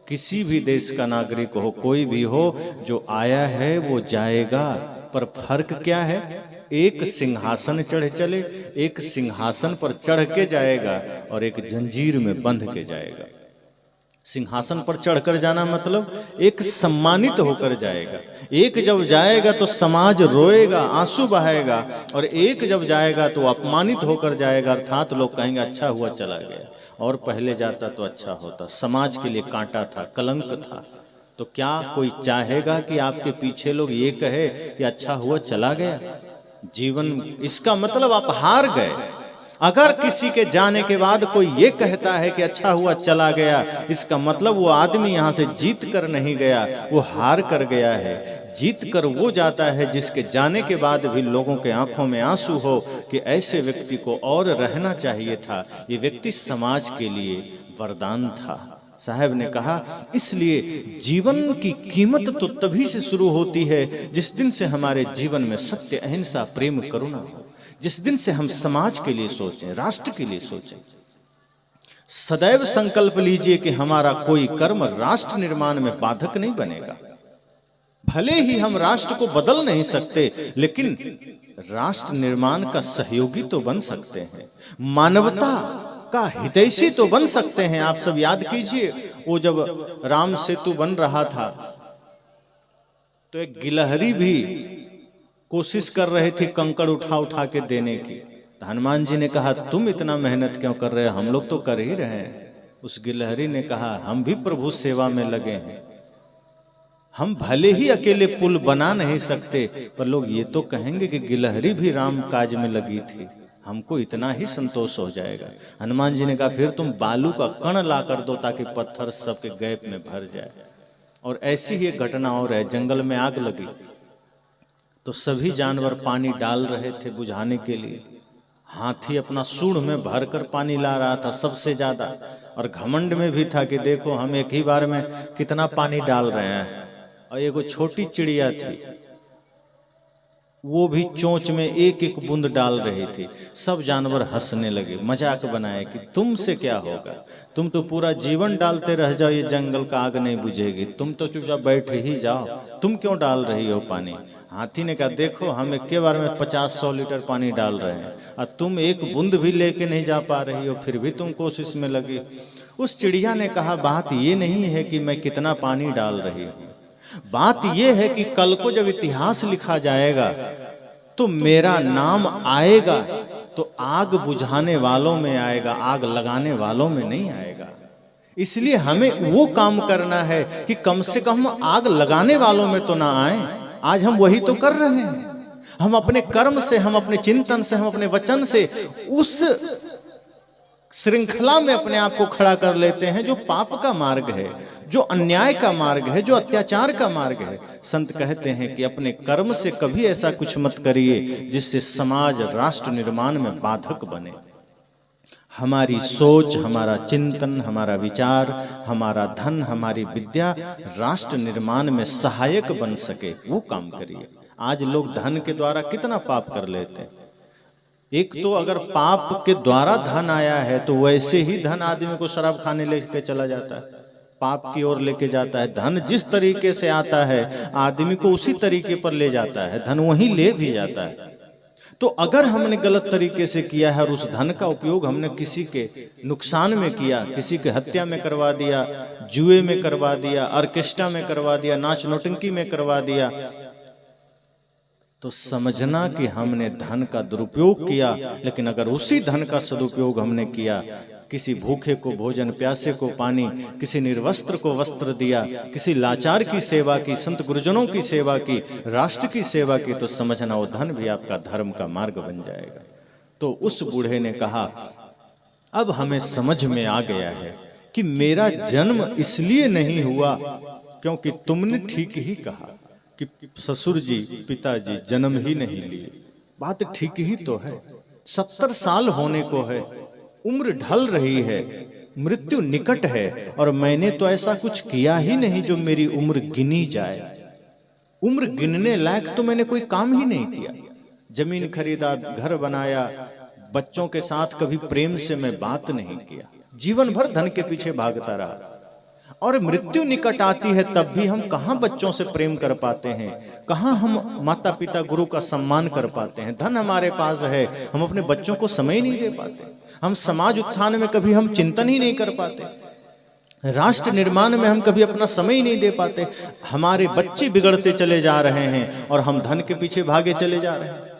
किसी भी देश का नागरिक हो, कोई भी हो, जो आया है वो जाएगा। पर फर्क क्या है? एक सिंहासन चढ़ चले, एक सिंहासन पर चढ़ के जाएगा और एक जंजीर में बंध के जाएगा। सिंहासन पर चढ़कर जाना मतलब एक सम्मानित होकर जाएगा। एक जब जाएगा तो समाज रोएगा, आंसू बहाएगा, और एक जब जाएगा तो अपमानित होकर जाएगा, अर्थात लोग कहेंगे अच्छा हुआ चला गया, और पहले जाता तो अच्छा होता। समाज के लिए कांटा था, कलंक था। तो क्या कोई चाहेगा कि आपके पीछे लोग ये कहे कि अच्छा हुआ चला गया? जीवन, इसका मतलब आप हार गए। अगर किसी के जाने के बाद कोई ये कहता है कि अच्छा हुआ चला गया, इसका मतलब वो आदमी यहाँ से जीत कर नहीं गया, वो हार कर गया है। जीत कर वो जाता है जिसके जाने के बाद भी लोगों के आंखों में आंसू हो कि ऐसे व्यक्ति को और रहना चाहिए था, ये व्यक्ति समाज के लिए वरदान था। साहब ने कहा, इसलिए जीवन की कीमत तो तभी से शुरू होती है जिस दिन से हमारे जीवन में सत्य, अहिंसा, प्रेम, करुणा हो, जिस दिन से हम समाज के लिए सोचें, राष्ट्र के लिए सोचें। सदैव संकल्प लीजिए कि हमारा कोई कर्म राष्ट्र निर्माण में बाधक नहीं बनेगा। भले ही हम राष्ट्र को बदल नहीं सकते, लेकिन राष्ट्र निर्माण का सहयोगी तो बन सकते हैं, मानवता का हितैषी तो बन सकते हैं। आप सब याद कीजिए, वो जब राम सेतु बन रहा था तो एक गिलहरी भी कोशिश कर रहे थे कंकड़ उठा उठा के देने की। तो हनुमान जी ने कहा, तुम इतना मेहनत क्यों कर रहे हो, हम लोग तो कर ही रहे हैं। उस गिलहरी ने कहा, हम भी प्रभु सेवा में लगे हैं। हम भले ही अकेले पुल बना नहीं सकते, पर लोग ये तो कहेंगे कि गिलहरी भी राम काज में लगी थी, हमको इतना ही संतोष हो जाएगा। हनुमान जी ने कहा, फिर तुम बालू का कण ला कर दो ताकि पत्थर सबके गैप में भर जाए। और ऐसी ही एक घटना और है, जंगल में आग लगी तो सभी जानवर पानी डाल रहे थे बुझाने के लिए। हाथी अपना सूंड में भरकर पानी ला रहा था सबसे ज्यादा, और घमंड में भी था कि देखो हम एक ही बार में कितना पानी डाल रहे हैं। और एगो छोटी चिड़िया थी, वो भी चोंच में एक एक बूंद डाल रही थी। सब जानवर हंसने लगे, मजाक बनाए कि तुमसे क्या होगा, तुम तो पूरा जीवन डालते रह जाओ, ये जंगल का आग नहीं बुझेगी, तुम तो चुपचाप बैठ ही जाओ, तुम क्यों डाल रही हो पानी। हाथी ने कहा, देखो हम एक के बार में 50-100 लीटर पानी डाल रहे हैं और तुम एक बूंद भी लेके नहीं जा पा रही हो, फिर भी तुम कोशिश में लगी। उस चिड़िया ने कहा, बात ये नहीं है कि मैं कितना पानी डाल रही हूँ, बात यह है कि कल को जब इतिहास लिखा जाएगा तो मेरा नाम आएगा तो आग बुझाने वालों में आएगा, आग लगाने वालों में नहीं आएगा। इसलिए हमें वो काम करना है कि कम से कम आग लगाने वालों में तो ना आए। आज हम वही तो कर रहे हैं। हम अपने कर्म से, हम अपने चिंतन से, हम अपने वचन से उस श्रृंखला में अपने आप को खड़ा कर लेते हैं जो पाप का मार्ग है, जो अन्याय का मार्ग है, जो अत्याचार का मार्ग है। संत कहते हैं कि अपने कर्म से कभी ऐसा कुछ मत करिए जिससे समाज, राष्ट्र निर्माण में बाधक बने। हमारी सोच, हमारा चिंतन, हमारा विचार, हमारा धन, हमारी विद्या राष्ट्र निर्माण में सहायक बन सके, वो काम करिए। आज लोग धन के द्वारा कितना पाप कर लेते हैं। एक तो अगर पाप के द्वारा धन आया है तो वैसे ही धन आदमी को शराब खाने लेके चला जाता है, पाप की ओर लेके जाता है। धन जिस तरीके से आता है आदमी को उसी तरीके पर ले जाता है, धन वहीं ले भी जाता है। तो अगर हमने गलत तरीके से किया है और उस धन का उपयोग हमने किसी के नुकसान में किया, किसी के हत्या में करवा दिया, जुए में करवा दिया, ऑर्केस्ट्रा में करवा दिया, नाच नौटंकी में करवा दिया, तो समझना कि हमने धन का दुरुपयोग किया। लेकिन अगर उसी धन का सदुपयोग हमने किया, किसी भूखे को भोजन, प्यासे को पानी, किसी निर्वस्त्र को वस्त्र दिया, किसी लाचार की सेवा की, संत गुरुजनों की सेवा की, राष्ट्र की सेवा की, तो समझना वो धन भी आपका धर्म का मार्ग बन जाएगा। तो उस बूढ़े ने कहा, अब हमें समझ में आ गया है कि मेरा जन्म इसलिए नहीं हुआ क्योंकि तुमने ठीक ही कहा कि ससुर जी, पिताजी जन्म ही नहीं लिए। बात ठीक ही तो है। 70 साल होने को है, उम्र ढल रही है, मृत्यु निकट है, और मैंने तो ऐसा कुछ किया ही नहीं जो मेरी उम्र गिनी जाए। उम्र गिनने लायक तो मैंने कोई काम ही नहीं किया। जमीन खरीदा, घर बनाया, बच्चों के साथ कभी प्रेम से मैं बात नहीं किया, जीवन भर धन के पीछे भागता रहा। और मृत्यु निकट आती है तब भी हम कहाँ बच्चों से प्रेम कर पाते हैं, कहाँ हम माता पिता गुरु का सम्मान कर पाते हैं। धन हमारे पास है, हम अपने बच्चों को समय नहीं दे पाते। हम समाज उत्थान में कभी हम चिंतन ही नहीं कर पाते, राष्ट्र निर्माण में हम कभी अपना समय ही नहीं दे पाते। हमारे बच्चे बिगड़ते चले जा रहे हैं और हम धन के पीछे भागे चले जा रहे हैं।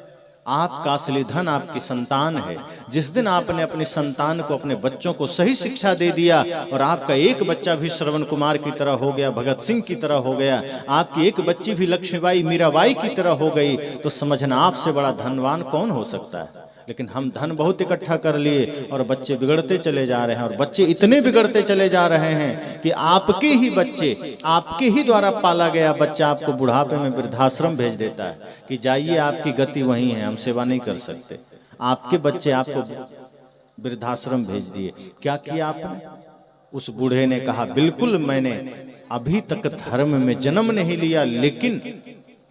आपका असली धन आपकी संतान है। जिस दिन आपने अपनी संतान को, अपने बच्चों को सही शिक्षा दे दिया और आपका एक बच्चा भी श्रवण कुमार की तरह हो गया, भगत सिंह की तरह हो गया, आपकी एक बच्ची भी लक्ष्मीबाई मीराबाई की तरह हो गई, तो समझना आपसे बड़ा धनवान कौन हो सकता है। लेकिन हम धन बहुत इकट्ठा कर लिए और बच्चे बिगड़ते चले जा रहे हैं। और बच्चे इतने बिगड़ते चले जा रहे हैं कि आपके ही बच्चे, आपके ही द्वारा पाला गया बच्चा आपको बुढ़ापे में वृद्धाश्रम भेज देता है कि जाइए, आपकी गति वही है, हम सेवा नहीं कर सकते। आपके बच्चे आपको वृद्धाश्रम भेज दिए। क्या किया आपने? उस बूढ़े ने कहा, बिल्कुल मैंने अभी तक धर्म में जन्म नहीं लिया, लेकिन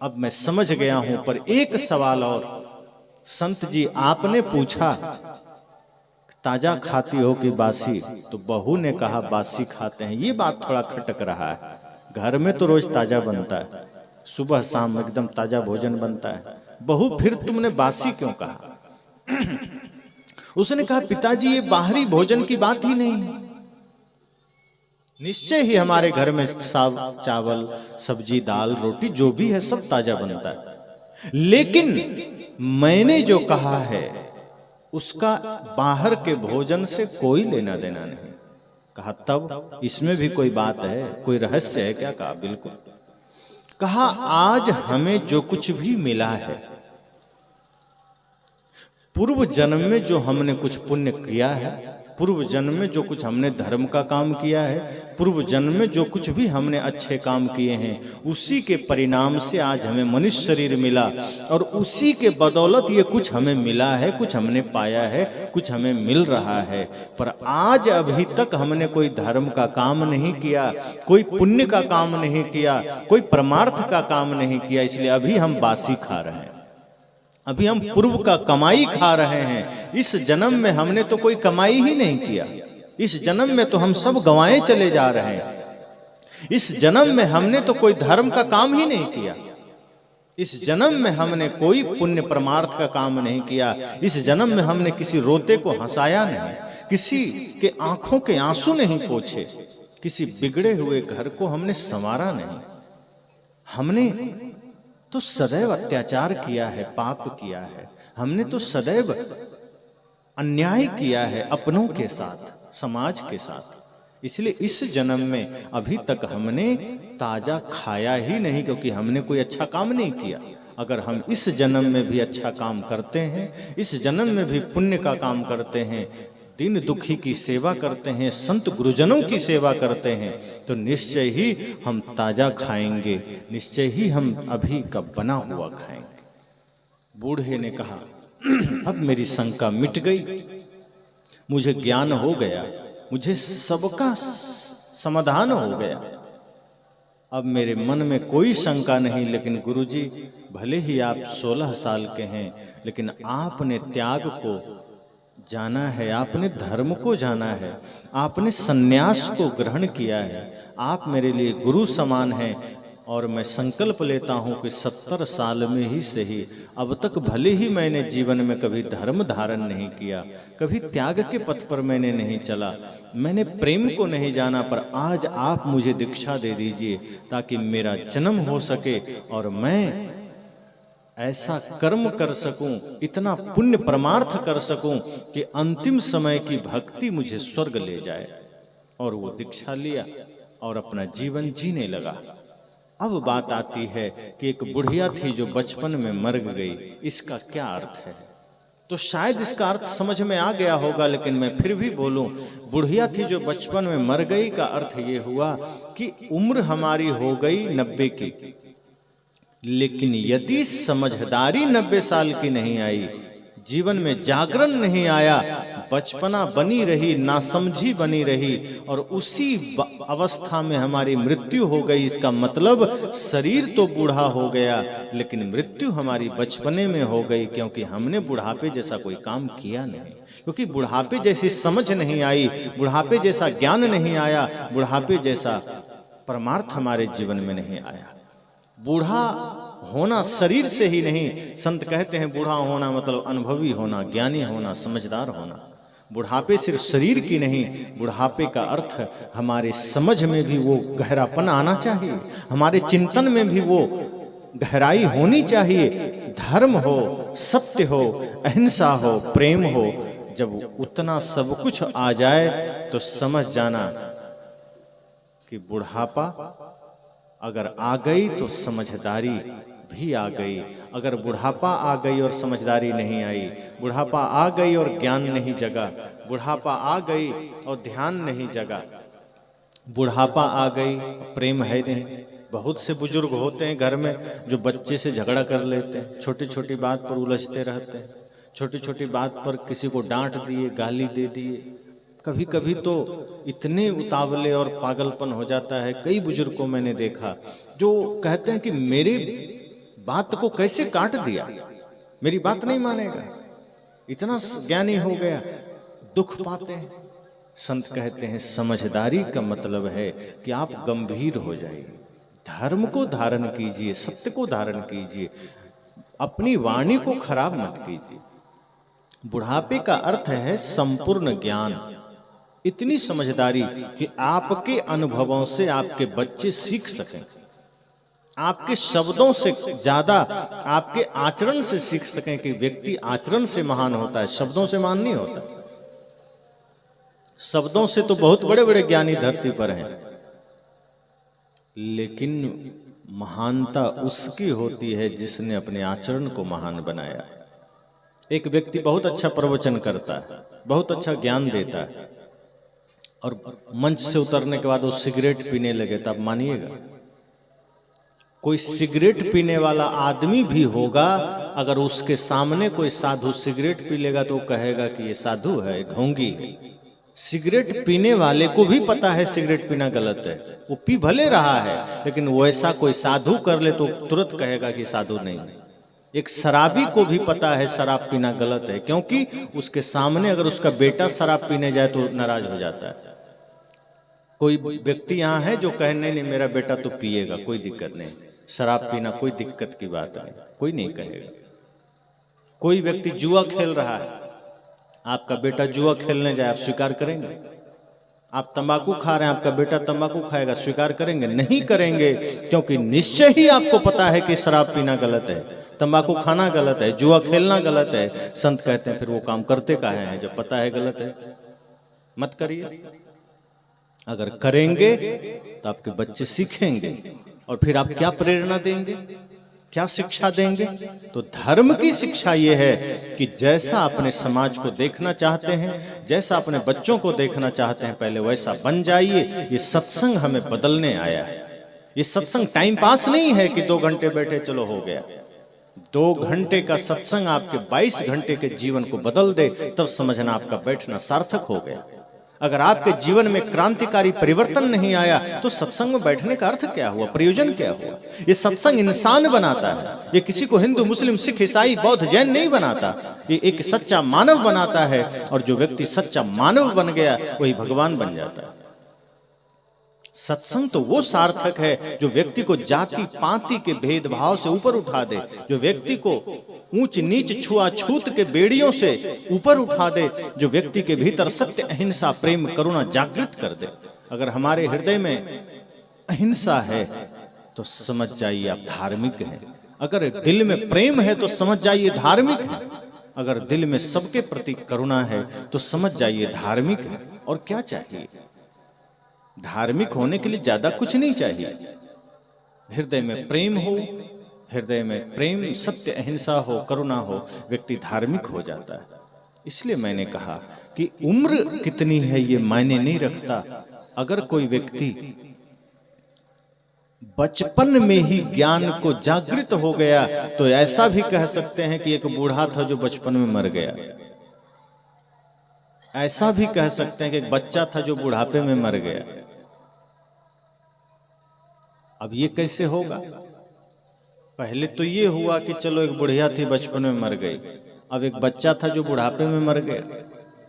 अब मैं समझ गया हूं। पर एक सवाल और, संत जी आपने पूछा ताजा खाती हो कि बासी, तो बहू ने कहा बासी खाते हैं। ये बात थोड़ा खटक रहा है। घर में तो रोज ताजा बनता है, सुबह शाम एकदम ताजा भोजन बनता है। बहू फिर तुमने बासी क्यों कहा? उसने कहा, पिताजी ये बाहरी भोजन की बात ही नहीं है। निश्चय ही हमारे घर में साग चावल सब्जी दाल रोटी जो भी है सब ताजा बनता है, लेकिन मैंने जो कहा है उसका बाहर के भोजन से कोई लेना देना नहीं। कहा तब इसमें भी कोई बात है, कोई रहस्य है क्या? कहा बिल्कुल। कहा आज हमें जो कुछ भी मिला है, पूर्व जन्म में जो हमने कुछ पुण्य किया है, पूर्व जन्म में जो कुछ हमने धर्म का काम किया है, पूर्व जन्म में जो कुछ भी हमने अच्छे काम किए हैं, उसी के परिणाम से आज हमें मनुष्य शरीर मिला और उसी के बदौलत ये कुछ हमें मिला है, कुछ हमने पाया है, कुछ हमें मिल रहा है। पर आज अभी तक हमने कोई धर्म का काम नहीं किया, कोई पुण्य का काम नहीं किया, कोई परमार्थ का काम नहीं किया, इसलिए अभी हम बासी खा रहे हैं, अभी हम पूर्व का कमाई खा रहे हैं। इस जन्म में हमने तो कोई कमाई ही नहीं किया, इस जन्म में तो हम सब गंवाए चले जा रहे हैं। इस जन्म में हमने तो कोई धर्म का काम ही नहीं किया, इस जन्म में हमने कोई पुण्य परमार्थ का काम नहीं किया, इस जन्म में हमने किसी रोते को हंसाया नहीं, किसी के आंखों के आंसू नहीं पोंछे, किसी बिगड़े हुए घर को हमने संवारा नहीं। हमने तो सदैव अत्याचार किया है, पाप किया है, हमने तो सदैव अन्याय किया है अपनों के साथ, समाज के साथ। इसलिए इस जन्म में अभी तक हमने ताजा खाया ही नहीं, क्योंकि हमने कोई अच्छा काम नहीं किया। अगर हम इस जन्म में भी अच्छा काम करते हैं, इस जन्म में भी पुण्य का काम करते हैं, दीन दुखी की सेवा करते हैं, संत गुरुजनों की सेवा करते हैं, तो निश्चय ही हम ताजा खाएंगे, निश्चय ही हम अभी का बना हुआ खाएंगे। बूढ़े ने कहा, अब मेरी शंका मिट गई, मुझे ज्ञान हो गया, मुझे सबका समाधान हो गया, अब मेरे मन में कोई शंका नहीं। लेकिन गुरुजी, भले ही आप 16 साल के हैं, लेकिन आपने त्याग को जाना है, आपने धर्म को जाना है, आपने सन्यास को ग्रहण किया है, आप मेरे लिए गुरु समान हैं। और मैं संकल्प लेता हूं कि 70 साल में ही सही, अब तक भले ही मैंने जीवन में कभी धर्म धारण नहीं किया, कभी त्याग के पथ पर मैंने नहीं चला, मैंने प्रेम को नहीं जाना, पर आज आप मुझे दीक्षा दे दीजिए ताकि मेरा जन्म हो सके और मैं ऐसा कर्म कर सकूं, इतना पुण्य परमार्थ कर सकूं कि अंतिम समय की भक्ति मुझे स्वर्ग ले जाए। और वो दीक्षा लिया और अपना जीवन जीने लगा। अब बात आती है कि एक बुढ़िया थी जो बचपन में मर गई, इसका क्या अर्थ है? तो शायद इसका अर्थ समझ में आ गया होगा, लेकिन मैं फिर भी बोलूं, बुढ़िया थी जो बचपन में मर गई का अर्थ ये हुआ कि उम्र हमारी हो गई 90 की, लेकिन यदि समझदारी 90 साल की नहीं आई, जीवन में जागरण नहीं आया, बचपना बनी रही, नासमझी बनी रही और उसी अवस्था में हमारी मृत्यु हो गई। इसका मतलब शरीर तो बूढ़ा हो गया लेकिन मृत्यु हमारी बचपने में हो गई, क्योंकि हमने बुढ़ापे जैसा कोई काम किया नहीं, क्योंकि बुढ़ापे जैसी समझ नहीं आई, बुढ़ापे जैसा ज्ञान नहीं आया, बुढ़ापे जैसा परमार्थ हमारे जीवन में नहीं आया। बूढ़ा होना शरीर से ही नहीं, संत कहते हैं बूढ़ा होना मतलब अनुभवी होना, ज्ञानी होना, समझदार होना। बुढ़ापे सिर्फ शरीर की नहीं, बुढ़ापे का अर्थ हमारे समझ में भी वो गहरापन आना चाहिए, हमारे चिंतन में भी वो गहराई होनी चाहिए। धर्म हो, सत्य हो, अहिंसा हो, प्रेम हो। जब उतना सब कुछ आ जाए तो समझ जाना कि बुढ़ापा अगर आ गई तो समझदारी भी आ गई। अगर बुढ़ापा आ गई और समझदारी नहीं आई, बुढ़ापा आ गई और ज्ञान नहीं जगा, बुढ़ापा आ गई और ध्यान नहीं जगा, बुढ़ापा आ गई प्रेम है नहीं। बहुत से बुजुर्ग होते हैं घर में जो बच्चे से झगड़ा कर लेते हैं, छोटी छोटी बात पर उलझते रहते हैं, छोटी छोटी बात पर किसी को डांट दिए, गाली दे दिए। कभी कभी तो इतने उतावले और पागलपन हो जाता है। कई बुजुर्ग को मैंने देखा जो कहते हैं कि मेरी बात को कैसे काट दिया, मेरी बात नहीं मानेगा, इतना ज्ञानी हो गया, दुख पाते हैं। संत कहते हैं समझदारी का मतलब है कि आप गंभीर हो जाइए, धर्म को धारण कीजिए, सत्य को धारण कीजिए, अपनी वाणी को खराब मत कीजिए। बुढ़ापे का अर्थ है संपूर्ण ज्ञान, इतनी समझदारी कि आपके अनुभवों से आपके बच्चे सीख सकें, आपके शब्दों से ज्यादा आपके आचरण से सीख सकें कि व्यक्ति आचरण से महान होता है, शब्दों से महान नहीं होता। शब्दों से तो बहुत बड़े बड़े ज्ञानी धरती पर हैं, लेकिन महानता उसकी होती है जिसने अपने आचरण को महान बनाया। एक व्यक्ति बहुत अच्छा प्रवचन करता है, बहुत अच्छा ज्ञान देता है, और मंच से उतरने के बाद वो सिगरेट पीने लगे, तब मानिएगा? कोई सिगरेट पीने वाला आदमी भी होगा, अगर उसके सामने कोई साधु सिगरेट पी लेगा तो कहेगा कि ये साधु है, ढोंगी है। सिगरेट पीने वाले को भी पता है सिगरेट पीना गलत है, वो पी भले रहा है, लेकिन वैसा कोई साधु कर ले तो तुरंत कहेगा कि साधु नहीं है। एक शराबी को भी पता है शराब पीना गलत है, क्योंकि उसके सामने अगर उसका बेटा शराब पीने जाए तो नाराज हो जाता है। कोई व्यक्ति यहाँ है जो कहे नहीं नहीं मेरा बेटा तो पिएगा, कोई दिक्कत नहीं, शराब पीना कोई दिक्कत की बात नहीं, कोई नहीं कहेगा। कोई व्यक्ति जुआ खेल रहा है, आपका बेटा जुआ खेलने जाए, आप स्वीकार करेंगे? आप तंबाकू खा रहे हैं, आपका बेटा तंबाकू खाएगा, स्वीकार करेंगे? नहीं करेंगे, क्योंकि निश्चय ही आपको पता है कि शराब पीना गलत है, तंबाकू खाना गलत है, जुआ खेलना गलत है। संत कहते हैं फिर वो काम करते काहे हैं जब पता है गलत है? मत करिए। अगर करेंगे तो आपके बच्चे सीखेंगे, और फिर आप क्या प्रेरणा देंगे, क्या शिक्षा देंगे? तो धर्म की शिक्षा ये है कि जैसा अपने समाज को देखना चाहते हैं, जैसा अपने बच्चों को देखना चाहते हैं, पहले वैसा बन जाइए। ये सत्संग हमें बदलने आया है। ये सत्संग टाइम पास नहीं है कि 2 घंटे बैठे चलो हो गया। 2 घंटे का सत्संग आपके 22 घंटे के जीवन को बदल दे, तब समझना आपका बैठना सार्थक हो गया। अगर आपके जीवन में क्रांतिकारी परिवर्तन नहीं आया तो सत्संग में बैठने का अर्थ क्या हुआ, प्रयोजन क्या हुआ? ये सत्संग इंसान बनाता है, ये किसी को हिंदू, मुस्लिम, सिख, ईसाई, बौद्ध, जैन नहीं बनाता। ये एक सच्चा मानव बनाता है, और जो व्यक्ति सच्चा मानव बन गया वही भगवान बन जाता है। सत्संग तो वो सार्थक है जो व्यक्ति को जाति पाति के भेदभाव से ऊपर उठा दे, जो व्यक्ति को ऊंच नीच छुआछूत के बेड़ियों से ऊपर उठा दे, जो व्यक्ति के भीतर सत्य, अहिंसा, प्रेम, करुणा जागृत कर दे। अगर हमारे हृदय में अहिंसा है तो समझ जाइए आप धार्मिक हैं। अगर दिल में प्रेम है तो समझ जाइए धार्मिक है। अगर दिल में सबके प्रति करुणा है तो समझ जाइए धार्मिक है। और क्या चाहिए? धार्मिक होने के लिए ज्यादा कुछ नहीं चाहिए। हृदय में प्रेम हो, हृदय में प्रेम, सत्य, अहिंसा हो, करुणा हो, व्यक्ति धार्मिक हो जाता है। इसलिए मैंने कहा कि उम्र कितनी है ये मायने नहीं रखता। अगर कोई व्यक्ति बचपन में ही ज्ञान को जागृत हो गया तो ऐसा भी कह सकते हैं कि एक बूढ़ा था जो बचपन में मर गया। ऐसा भी कह सकते हैं कि एक बच्चा था जो बुढ़ापे में मर गया। अब ये कैसे होगा? पहले तो ये हुआ कि चलो एक बुढ़िया थी बचपन में मर गई, अब एक बच्चा था जो बुढ़ापे में मर गया,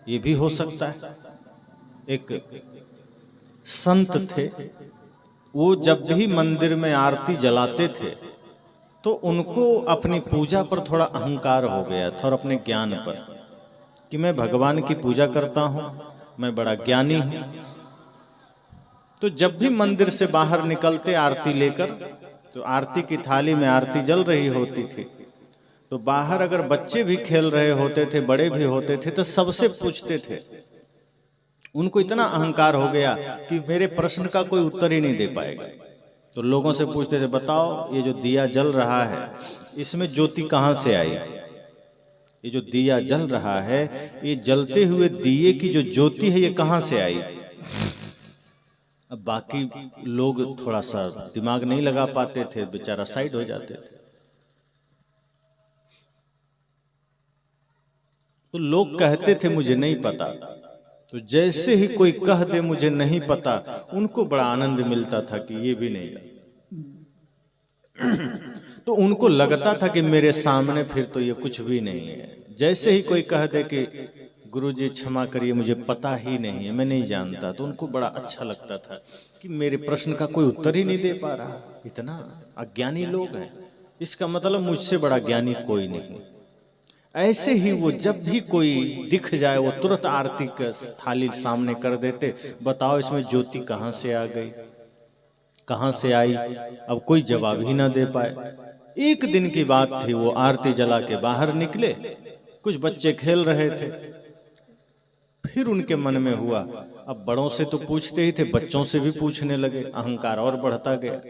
ये भी हो सकता है। एक संत थे, वो जब भी मंदिर में आरती जलाते थे तो उनको अपनी पूजा पर थोड़ा अहंकार हो गया था और अपने ज्ञान पर, कि मैं भगवान की पूजा करता हूँ, मैं बड़ा ज्ञानी हूँ। तो जब भी मंदिर से बाहर निकलते आरती लेकर, तो आरती की थाली में आरती जल रही होती थी, तो बाहर अगर बच्चे भी खेल रहे होते थे, बड़े भी होते थे, तो सबसे पूछते थे। उनको इतना अहंकार हो गया कि मेरे प्रश्न का कोई उत्तर ही नहीं दे पाएगा। तो लोगों से पूछते थे, बताओ ये जो दिया जल रहा है इसमें ज्योति कहाँ से आई? ये जो दिया जल रहा है, ये जलते हुए दिए की जो ज्योति है ये कहाँ से आई? अब बाकी लोग थोड़ा सा दिमाग नहीं लगा पाते थे, बेचारा साइड हो जाते थे। तो लोग कहते थे मुझे नहीं पता, तो जैसे ही कोई कह दे मुझे नहीं पता, उनको बड़ा आनंद मिलता था कि ये भी नहीं जानता। तो उनको लगता था कि मेरे सामने फिर तो ये कुछ भी नहीं है। जैसे ही कोई कह दे कि गुरुजी क्षमा करिए मुझे पता ही नहीं है, मैं नहीं जानता, तो उनको बड़ा अच्छा लगता था कि मेरे प्रश्न का कोई उत्तर ही नहीं दे पा रहा। इतना अज्ञानी लोग हैं, इसका मतलब मुझसे बड़ा ज्ञानी कोई नहीं। ऐसे ही वो जब भी कोई दिख जाए वो तुरंत आरती का थाली सामने कर देते, बताओ इसमें ज्योति कहाँ से आ गई, कहाँ से आई? अब कोई जवाब ही ना दे पाए। एक दिन की बात थी, वो आरती जला के बाहर निकले, कुछ बच्चे खेल रहे थे। फिर उनके मन में हुआ, अब बड़ों से तो पूछते ही थे, बच्चों से भी पूछने लगे, अहंकार और बढ़ता गया।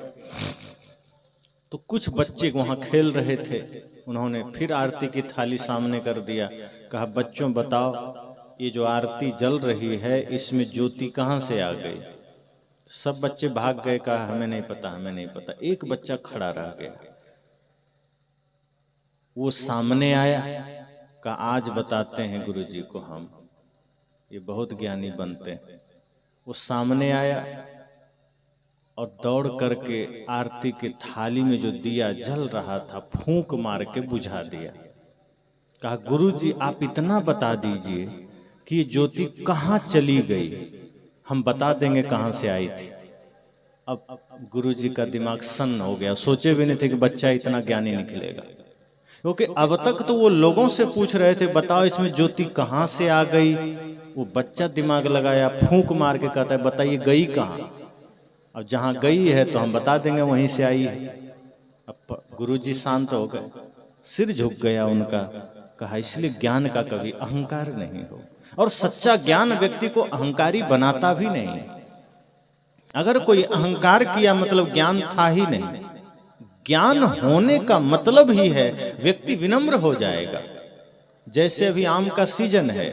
तो कुछ बच्चे वहां खेल रहे थे, उन्होंने फिर आरती की थाली सामने कर दिया, कहा बच्चों बताओ ये जो आरती जल रही है इसमें ज्योति कहाँ से आ गई? सब बच्चे भाग गए, कहा हमें नहीं पता, हमें नहीं पता। एक बच्चा खड़ा रह गया, वो सामने आया, कहा आज बताते हैं गुरुजी को हम, ये बहुत ज्ञानी बनते हैं। वो सामने आया और दौड़ करके आरती की थाली में जो दिया जल रहा था फूंक मार के बुझा दिया। कहा गुरुजी आप इतना बता दीजिए कि ये ज्योति कहाँ चली गई, हम बता देंगे कहाँ से आई थी। अब गुरुजी का दिमाग सन्न हो गया, सोचे भी नहीं थे कि बच्चा इतना ज्ञानी निकलेगा, क्योंकि अब तक तो वो लोगों से पूछ रहे थे बताओ इसमें ज्योति कहाँ से आ गई। वो बच्चा दिमाग लगाया, फूंक मार के कहता है बताइए गई कहाँ? अब जहाँ गई है तो हम बता देंगे वहीं से आई है। अब गुरुजी शांत हो गए, सिर झुक गया उनका। कहा इसलिए ज्ञान का कभी अहंकार नहीं हो, और सच्चा ज्ञान व्यक्ति को अहंकारी बनाता भी नहीं। अगर कोई अहंकार किया मतलब ज्ञान था ही नहीं। ज्ञान होने का मतलब ही है व्यक्ति विनम्र हो जाएगा। जैसे अभी आम का सीजन है,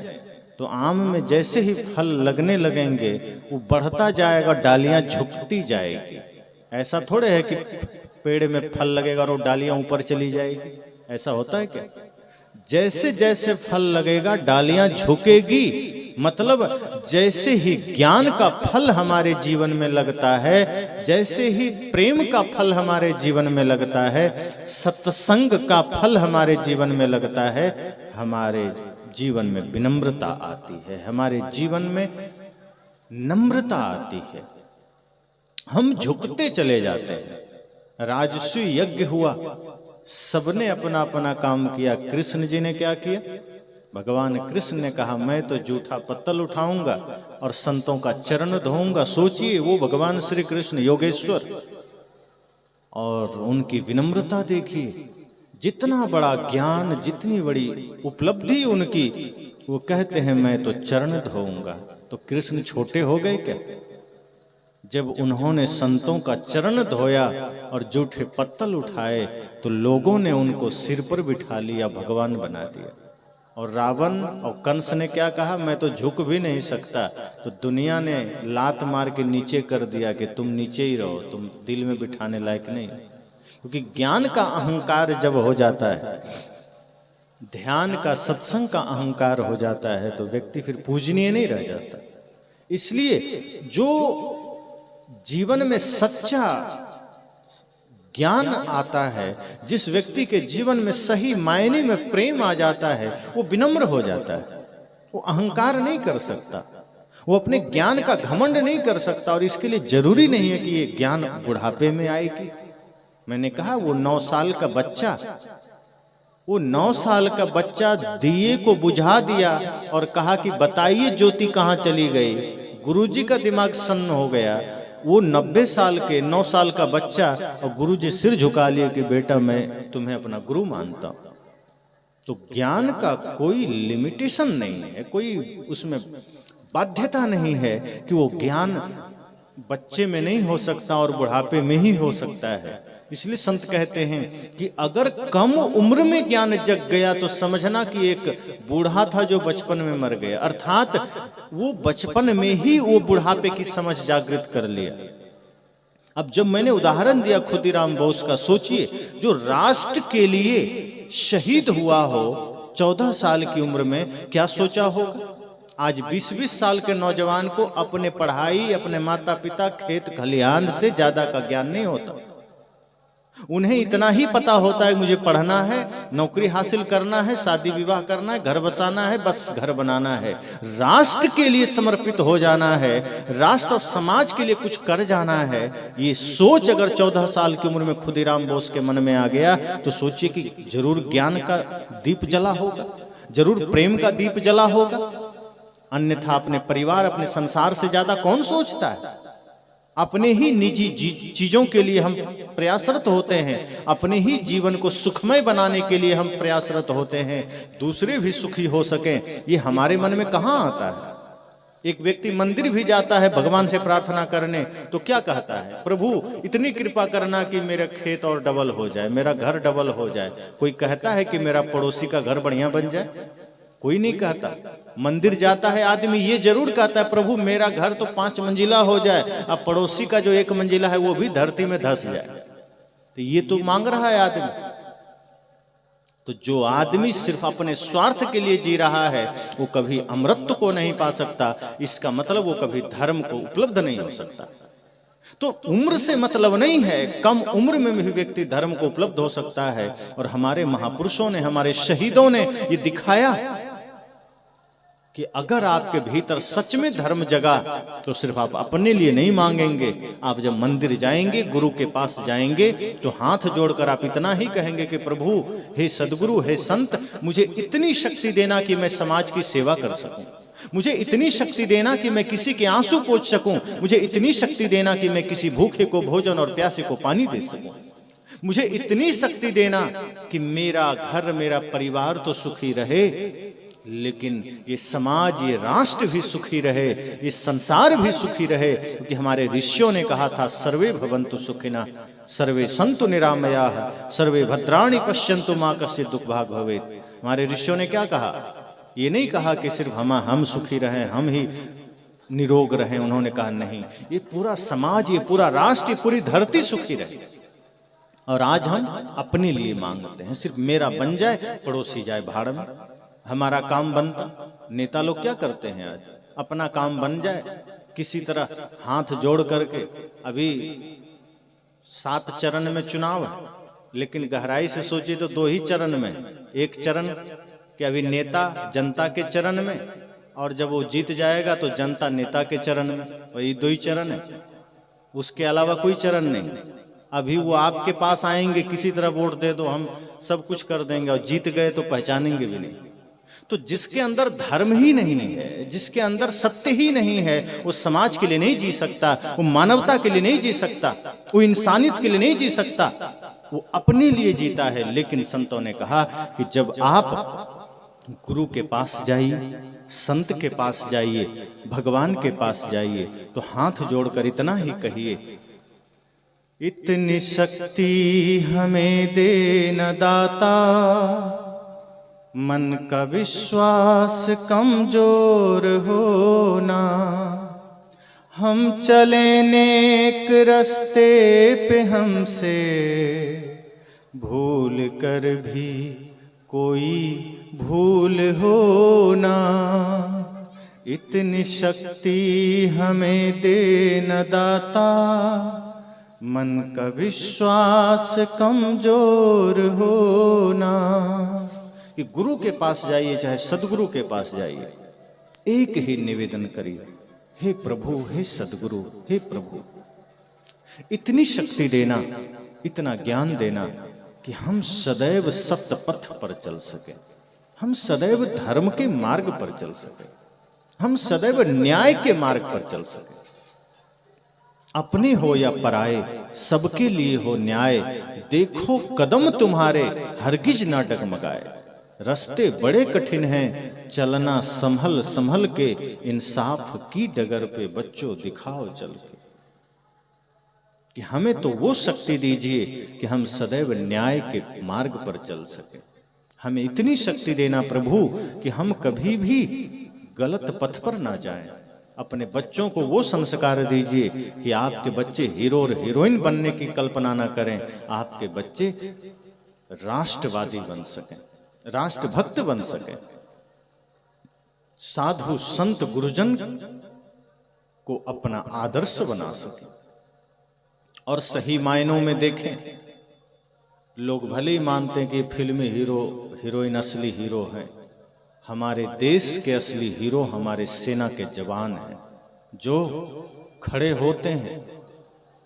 तो आम में जैसे ही फल लगने लगेंगे वो बढ़ता जाएगा, डालियां झुकती जाएगी। ऐसा थोड़े है कि पेड़ में फल लगेगा और डालियां ऊपर चली जाएगी, ऐसा होता है क्या? जैसे जैसे फल लगेगा डालियां झुकेगी, मतलब जैसे ही ज्ञान का फल हमारे जीवन में लगता है, जैसे ही प्रेम का फल हमारे जीवन में लगता है, सत्संग का फल हमारे जीवन में लगता है, हमारे जीवन में विनम्रता आती है, हमारे जीवन में नम्रता आती है, हम झुकते चले जाते हैं। राजसूय यज्ञ हुआ, सबने अपना अपना काम किया। कृष्ण जी ने क्या किया? भगवान कृष्ण ने कहा मैं तो जूठा पत्तल उठाऊंगा और संतों का चरण धोऊंगा। सोचिए वो भगवान श्री कृष्ण योगेश्वर, और उनकी विनम्रता देखिए, जितना बड़ा ज्ञान, जितनी बड़ी उपलब्धि उनकी, वो कहते हैं मैं तो चरण धोऊंगा। तो कृष्ण छोटे हो गए क्या? जब उन्होंने संतों का चरण धोया और जूठे पत्तल उठाए तो लोगों ने उनको सिर पर बिठा लिया, भगवान बना दिया। और रावण और कंस ने क्या कहा? मैं तो झुक भी नहीं सकता। तो दुनिया ने लात मार के नीचे कर दिया कि तुम नीचे ही रहो, तुम दिल में बिठाने लायक नहीं। क्योंकि ज्ञान का अहंकार जब हो जाता है ध्यान का, सत्संग का अहंकार हो जाता है तो व्यक्ति फिर पूजनीय नहीं रह जाता। इसलिए जो जीवन में सच्चा ज्ञान आता है, जिस व्यक्ति के जीवन में सही मायने में प्रेम आ जाता है, वो विनम्र हो जाता है, वो अहंकार नहीं कर सकता, वो अपने ज्ञान का घमंड नहीं कर सकता। और इसके लिए जरूरी नहीं है कि ये ज्ञान बुढ़ापे में आएगी। मैंने कहा वो 9 साल का बच्चा, वो 9 साल का बच्चा दिए को बुझा दिया और कहा कि बताइए ज्योति कहाँ चली गई। गुरुजी का दिमाग सन्न हो गया। वो 90 साल के 9 साल का बच्चा, और गुरुजी सिर झुका लिए कि बेटा मैं तुम्हें अपना गुरु मानता हूं। तो ज्ञान का कोई लिमिटेशन नहीं है, कोई उसमें बाध्यता नहीं है कि वो ज्ञान बच्चे में नहीं हो सकता और बुढ़ापे में ही हो सकता है। इसलिए संत कहते हैं कि अगर कम उम्र में ज्ञान जग गया तो समझना कि एक बूढ़ा था जो बचपन में मर गया, अर्थात वो बचपन में ही वो बुढ़ापे की समझ जागृत कर लिया। अब जब मैंने उदाहरण दिया खुदीराम बोस का, सोचिए जो राष्ट्र के लिए शहीद हुआ हो 14 साल की उम्र में, क्या सोचा होगा। आज 20-20 साल के नौजवान को अपने पढ़ाई, अपने माता पिता, खेत खलिहान से ज्यादा का ज्ञान नहीं होता। उन्हें इतना ही पता होता है मुझे पढ़ना है, नौकरी हासिल करना है, शादी विवाह करना है, घर बसाना है, बस घर बनाना है, राष्ट्र के लिए समर्पित हो जाना है, राष्ट्र और समाज के लिए कुछ कर जाना है। ये सोच अगर 14 साल की उम्र में खुदीराम बोस के मन में आ गया तो सोचिए कि जरूर ज्ञान का दीप जला होगा, जरूर प्रेम का दीप जला होगा। अन्यथा अपने परिवार, अपने संसार से ज्यादा कौन सोचता है। अपने ही निजी चीजों के लिए हम प्रयासरत होते हैं, अपने ही जीवन को सुखमय बनाने के लिए हम प्रयासरत होते हैं, दूसरे भी सुखी हो सकें, ये हमारे मन में कहाँ आता है। एक व्यक्ति मंदिर भी जाता है भगवान से प्रार्थना करने तो क्या कहता है, प्रभु इतनी कृपा करना कि मेरा खेत और डबल हो जाए, मेरा घर डबल हो जाए। कोई कहता है कि मेरा पड़ोसी का घर बढ़िया बन जाए, कोई नहीं कहता। मंदिर जाता है आदमी ये जरूर कहता है प्रभु मेरा घर तो 5 मंजिला हो जाए, अब पड़ोसी का जो 1 मंजिला है वो भी धरती में धंस जाए। तो ये तो मांग रहा है आदमी। तो जो आदमी सिर्फ अपने स्वार्थ के लिए जी रहा है वो कभी अमृत को नहीं पा सकता। इसका मतलब वो कभी धर्म को उपलब्ध नहीं हो सकता। तो उम्र से मतलब नहीं है, कम उम्र में भी व्यक्ति धर्म को उपलब्ध हो सकता है। और हमारे महापुरुषों ने, हमारे शहीदों ने ये दिखाया कि अगर आपके भीतर सच में धर्म जगा तो सिर्फ आप अपने लिए नहीं मांगेंगे, आप जब मंदिर जाएंगे, गुरु के पास जाएंगे तो हाथ जोड़कर आप इतना ही कहेंगे कि प्रभु हे सदगुरु, हे संत, मुझे इतनी शक्ति देना कि मैं समाज की सेवा कर सकूं, मुझे इतनी शक्ति देना कि मैं किसी के आंसू पोंछ सकूं, मुझे इतनी शक्ति देना कि मैं किसी भूखे को भोजन और प्यासे को पानी दे सकूं, मुझे इतनी शक्ति देना कि मेरा घर, मेरा परिवार तो सुखी रहे, लेकिन ये समाज, ये राष्ट्र भी सुखी रहे, ये संसार भी सुखी रहे। क्योंकि हमारे ऋषियों ने कहा था सर्वे भवन्तु सुखिनः सर्वे सन्तु निरामयाः सर्वे भद्राणि पश्यन्तु मा कश्चित् दुःखभाग् भवेत्। हमारे ऋषियों ने क्या कहा, ये नहीं कहा कि सिर्फ हम सुखी रहें, हम ही निरोग रहें। उन्होंने कहा नहीं, ये पूरा समाज, ये पूरा राष्ट्र, ये पूरी धरती सुखी रहे। और आज हम अपने लिए मांगते हैं, सिर्फ मेरा बन जाए, पड़ोसी जाए भाड़ में, हमारा काम बनता। नेता लोग क्या करते हैं आज, अपना काम बन जाए, किसी तरह हाथ जोड़ करके। अभी 7 चरण में चुनाव है, लेकिन गहराई से सोचिए तो 2 ही चरण में। एक चरण कि अभी नेता जनता के चरण में, और जब वो जीत जाएगा तो जनता नेता के चरण में। वही 2 ही चरण है, उसके अलावा कोई चरण नहीं। अभी वो आपके पास आएंगे, किसी तरह वोट दे दो, हम सब कुछ कर देंगे, और जीत गए तो पहचानेंगे भी नहीं। तो जिसके अंदर धर्म ही नहीं है, जिसके अंदर सत्य ही नहीं है, वो समाज के लिए नहीं जी सकता, वो मानवता के लिए नहीं जी सकता, वो इंसानियत के लिए नहीं जी सकता, वो अपने लिए जीता है। लेकिन संतों ने कहा कि जब आप गुरु के पास जाइए, संत के पास जाइए, भगवान के पास जाइए, तो हाथ जोड़कर इतना ही कहिए, इतनी शक्ति हमें दे न दाता, मन का विश्वास कमजोर होना, हम चले नेक रास्ते पे हमसे भूल कर भी कोई भूल हो ना, इतनी शक्ति हमें दे न दाता, मन का विश्वास कमजोर हो ना। कि गुरु के पास जाइए, चाहे सदगुरु के पास जाइए, एक ही निवेदन करिए, हे प्रभु, हे सदगुरु, हे प्रभु, इतनी शक्ति देना, इतना ज्ञान देना कि हम सदैव सत्य पथ पर चल सके, हम सदैव धर्म के मार्ग पर चल सके, हम सदैव न्याय के मार्ग पर चल सके। अपने हो या पराए, सबके लिए हो न्याय, देखो कदम तुम्हारे हरगिज ना डगमगाए। रास्ते बड़े कठिन हैं, चलना संभल संभल के, इंसाफ की डगर पे बच्चों दिखाओ चल के। कि हमें तो वो शक्ति दीजिए कि हम सदैव न्याय के मार्ग पर चल सके। हमें इतनी शक्ति देना प्रभु कि हम कभी भी गलत पथ पर ना जाएं। अपने बच्चों को वो संस्कार दीजिए कि आपके बच्चे हीरो और हीरोइन बनने की कल्पना ना करें, आपके बच्चे राष्ट्रवादी बन सकें, राष्ट्रभक्त बन सकें, साधु संत गुरुजन को अपना आदर्श बना सकें। और सही मायनों में देखें, लोग भले ही मानते हैं कि फिल्मी हीरो हीरोइन असली हीरो हैं, हमारे देश के असली हीरो हमारे सेना के जवान हैं, जो खड़े होते हैं,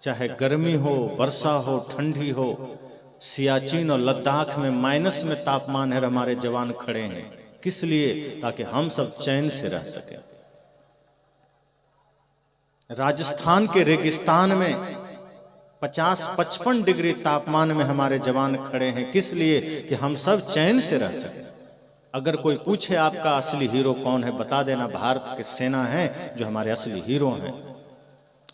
चाहे गर्मी हो, वर्षा हो, ठंडी हो, सियाचिन और लद्दाख में माइनस में तापमान है, हमारे जवान खड़े हैं। किस लिए? ताकि हम सब चैन से रह सकें। राजस्थान के रेगिस्तान में 50-55 डिग्री तापमान में हमारे जवान खड़े हैं, किस लिए? कि हम सब चैन से रह सकें। अगर कोई पूछे आपका असली हीरो कौन है, बता देना भारत की सेना है जो हमारे असली हीरो हैं।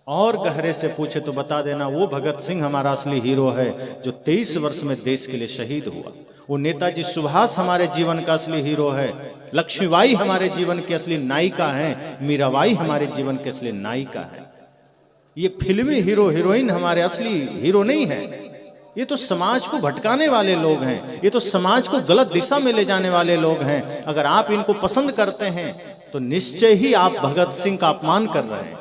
और गहरे से पूछे तो बता देना वो भगत सिंह हमारा असली हीरो है जो 23 वर्ष में देश के लिए शहीद हुआ। वो नेताजी सुभाष हमारे जीवन का असली हीरो है। लक्ष्मीबाई हमारे जीवन की असली नायिका है। मीराबाई हमारे जीवन की असली नायिका है। ये फिल्मी हीरो हीरोइन हमारे असली हीरो नहीं है। ये तो समाज को भटकाने वाले लोग हैं, ये तो समाज को गलत दिशा में ले जाने वाले लोग हैं। अगर आप इनको पसंद करते हैं तो निश्चय ही आप भगत सिंह का अपमान कर रहे हैं।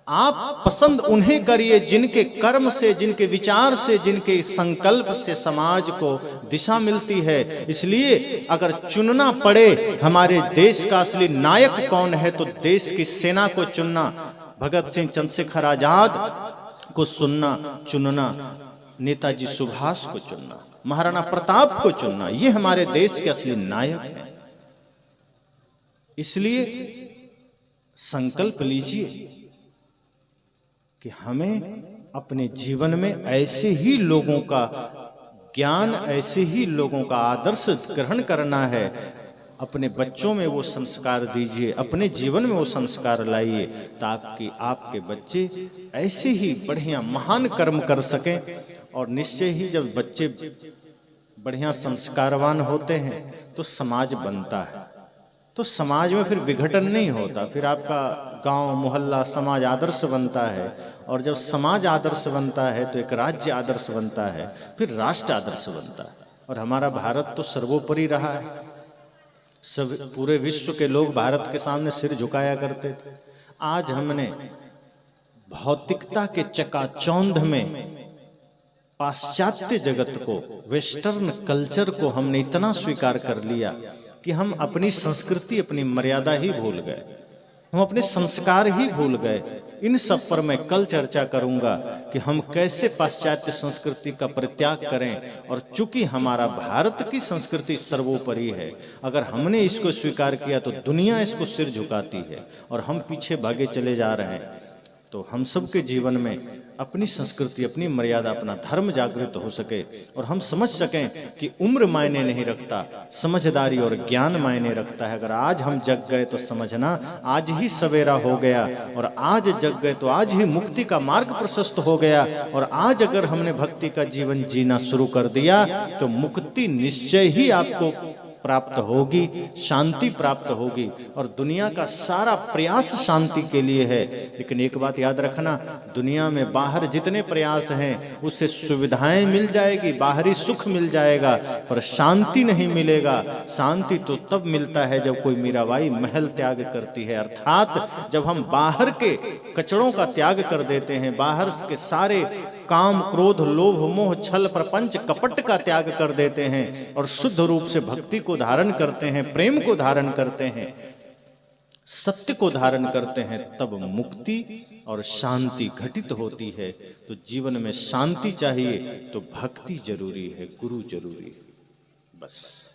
आप पसंद उन्हें करिए जिनके कर्म से, जिनके विचार से, जिनके संकल्प से समाज को दिशा मिलती है। इसलिए अगर चुनना पड़े हमारे देश का असली नायक कौन है तो देश की सेना को चुनना, भगत सिंह, चंद्रशेखर आजाद को चुनना, नेताजी सुभाष को चुनना, महाराणा प्रताप को चुनना, ये हमारे देश के असली नायक हैं। इसलिए संकल्प लीजिए कि हमें अपने जीवन में ऐसे ही लोगों का ज्ञान, ऐसे ही लोगों का आदर्श ग्रहण करना है। अपने बच्चों में वो संस्कार दीजिए, अपने जीवन में वो संस्कार लाइए, ताकि आपके बच्चे ऐसे ही बढ़िया महान कर्म कर सकें। और निश्चय ही जब बच्चे बढ़िया संस्कारवान होते हैं तो समाज बनता है, तो समाज में फिर विघटन नहीं होता, फिर आपका गांव, मोहल्ला, समाज आदर्श बनता है। और जब समाज आदर्श बनता है तो एक राज्य आदर्श बनता है, फिर राष्ट्र आदर्श बनता है। और हमारा भारत तो सर्वोपरि रहा है। सब पूरे विश्व के लोग भारत के सामने सिर झुकाया करते थे। आज हमने भौतिकता के चकाचौंध में पाश्चात्य जगत को, वेस्टर्न कल्चर को हमने इतना स्वीकार कर लिया कि हम अपनी संस्कृति, अपनी मर्यादा ही भूल गए, हम अपने संस्कार ही भूल गए। इन सब पर मैं कल चर्चा करूंगा कि हम कैसे पाश्चात्य संस्कृति का परित्याग करें। और चूंकि हमारा भारत की संस्कृति सर्वोपरि है, अगर हमने इसको स्वीकार किया तो दुनिया इसको सिर झुकाती है और हम पीछे भागे चले जा रहे हैं। तो हम सबके जीवन में अपनी संस्कृति, अपनी मर्यादा, अपना धर्म जागृत हो सके और हम समझ सकें कि उम्र मायने नहीं रखता, समझदारी और ज्ञान मायने रखता है। अगर आज हम जग गए तो समझना आज ही सवेरा हो गया, और आज जग गए तो आज ही मुक्ति का मार्ग प्रशस्त हो गया। और आज अगर हमने भक्ति का जीवन जीना शुरू कर दिया तो मुक्ति निश्चय ही आपको प्राप्त होगी, शांति प्राप्त होगी। और दुनिया का सारा प्रयास शांति के लिए है। लेकिन एक बात याद रखना, दुनिया में बाहर जितने प्रयास हैं उससे सुविधाएं मिल जाएगी, बाहरी सुख मिल जाएगा, पर शांति नहीं मिलेगा। शांति तो तब मिलता है जब कोई मीराबाई महल त्याग करती है, अर्थात जब हम बाहर के कचड़ों का त्याग कर देते हैं, बाहर के सारे काम, क्रोध, लोभ, मोह, छल, प्रपंच, कपट का त्याग कर देते हैं और शुद्ध रूप से भक्ति को धारण करते हैं, प्रेम को धारण करते हैं, सत्य को धारण करते हैं, तब मुक्ति और शांति घटित होती है। तो जीवन में शांति चाहिए तो भक्ति जरूरी है, गुरु जरूरी है। बस।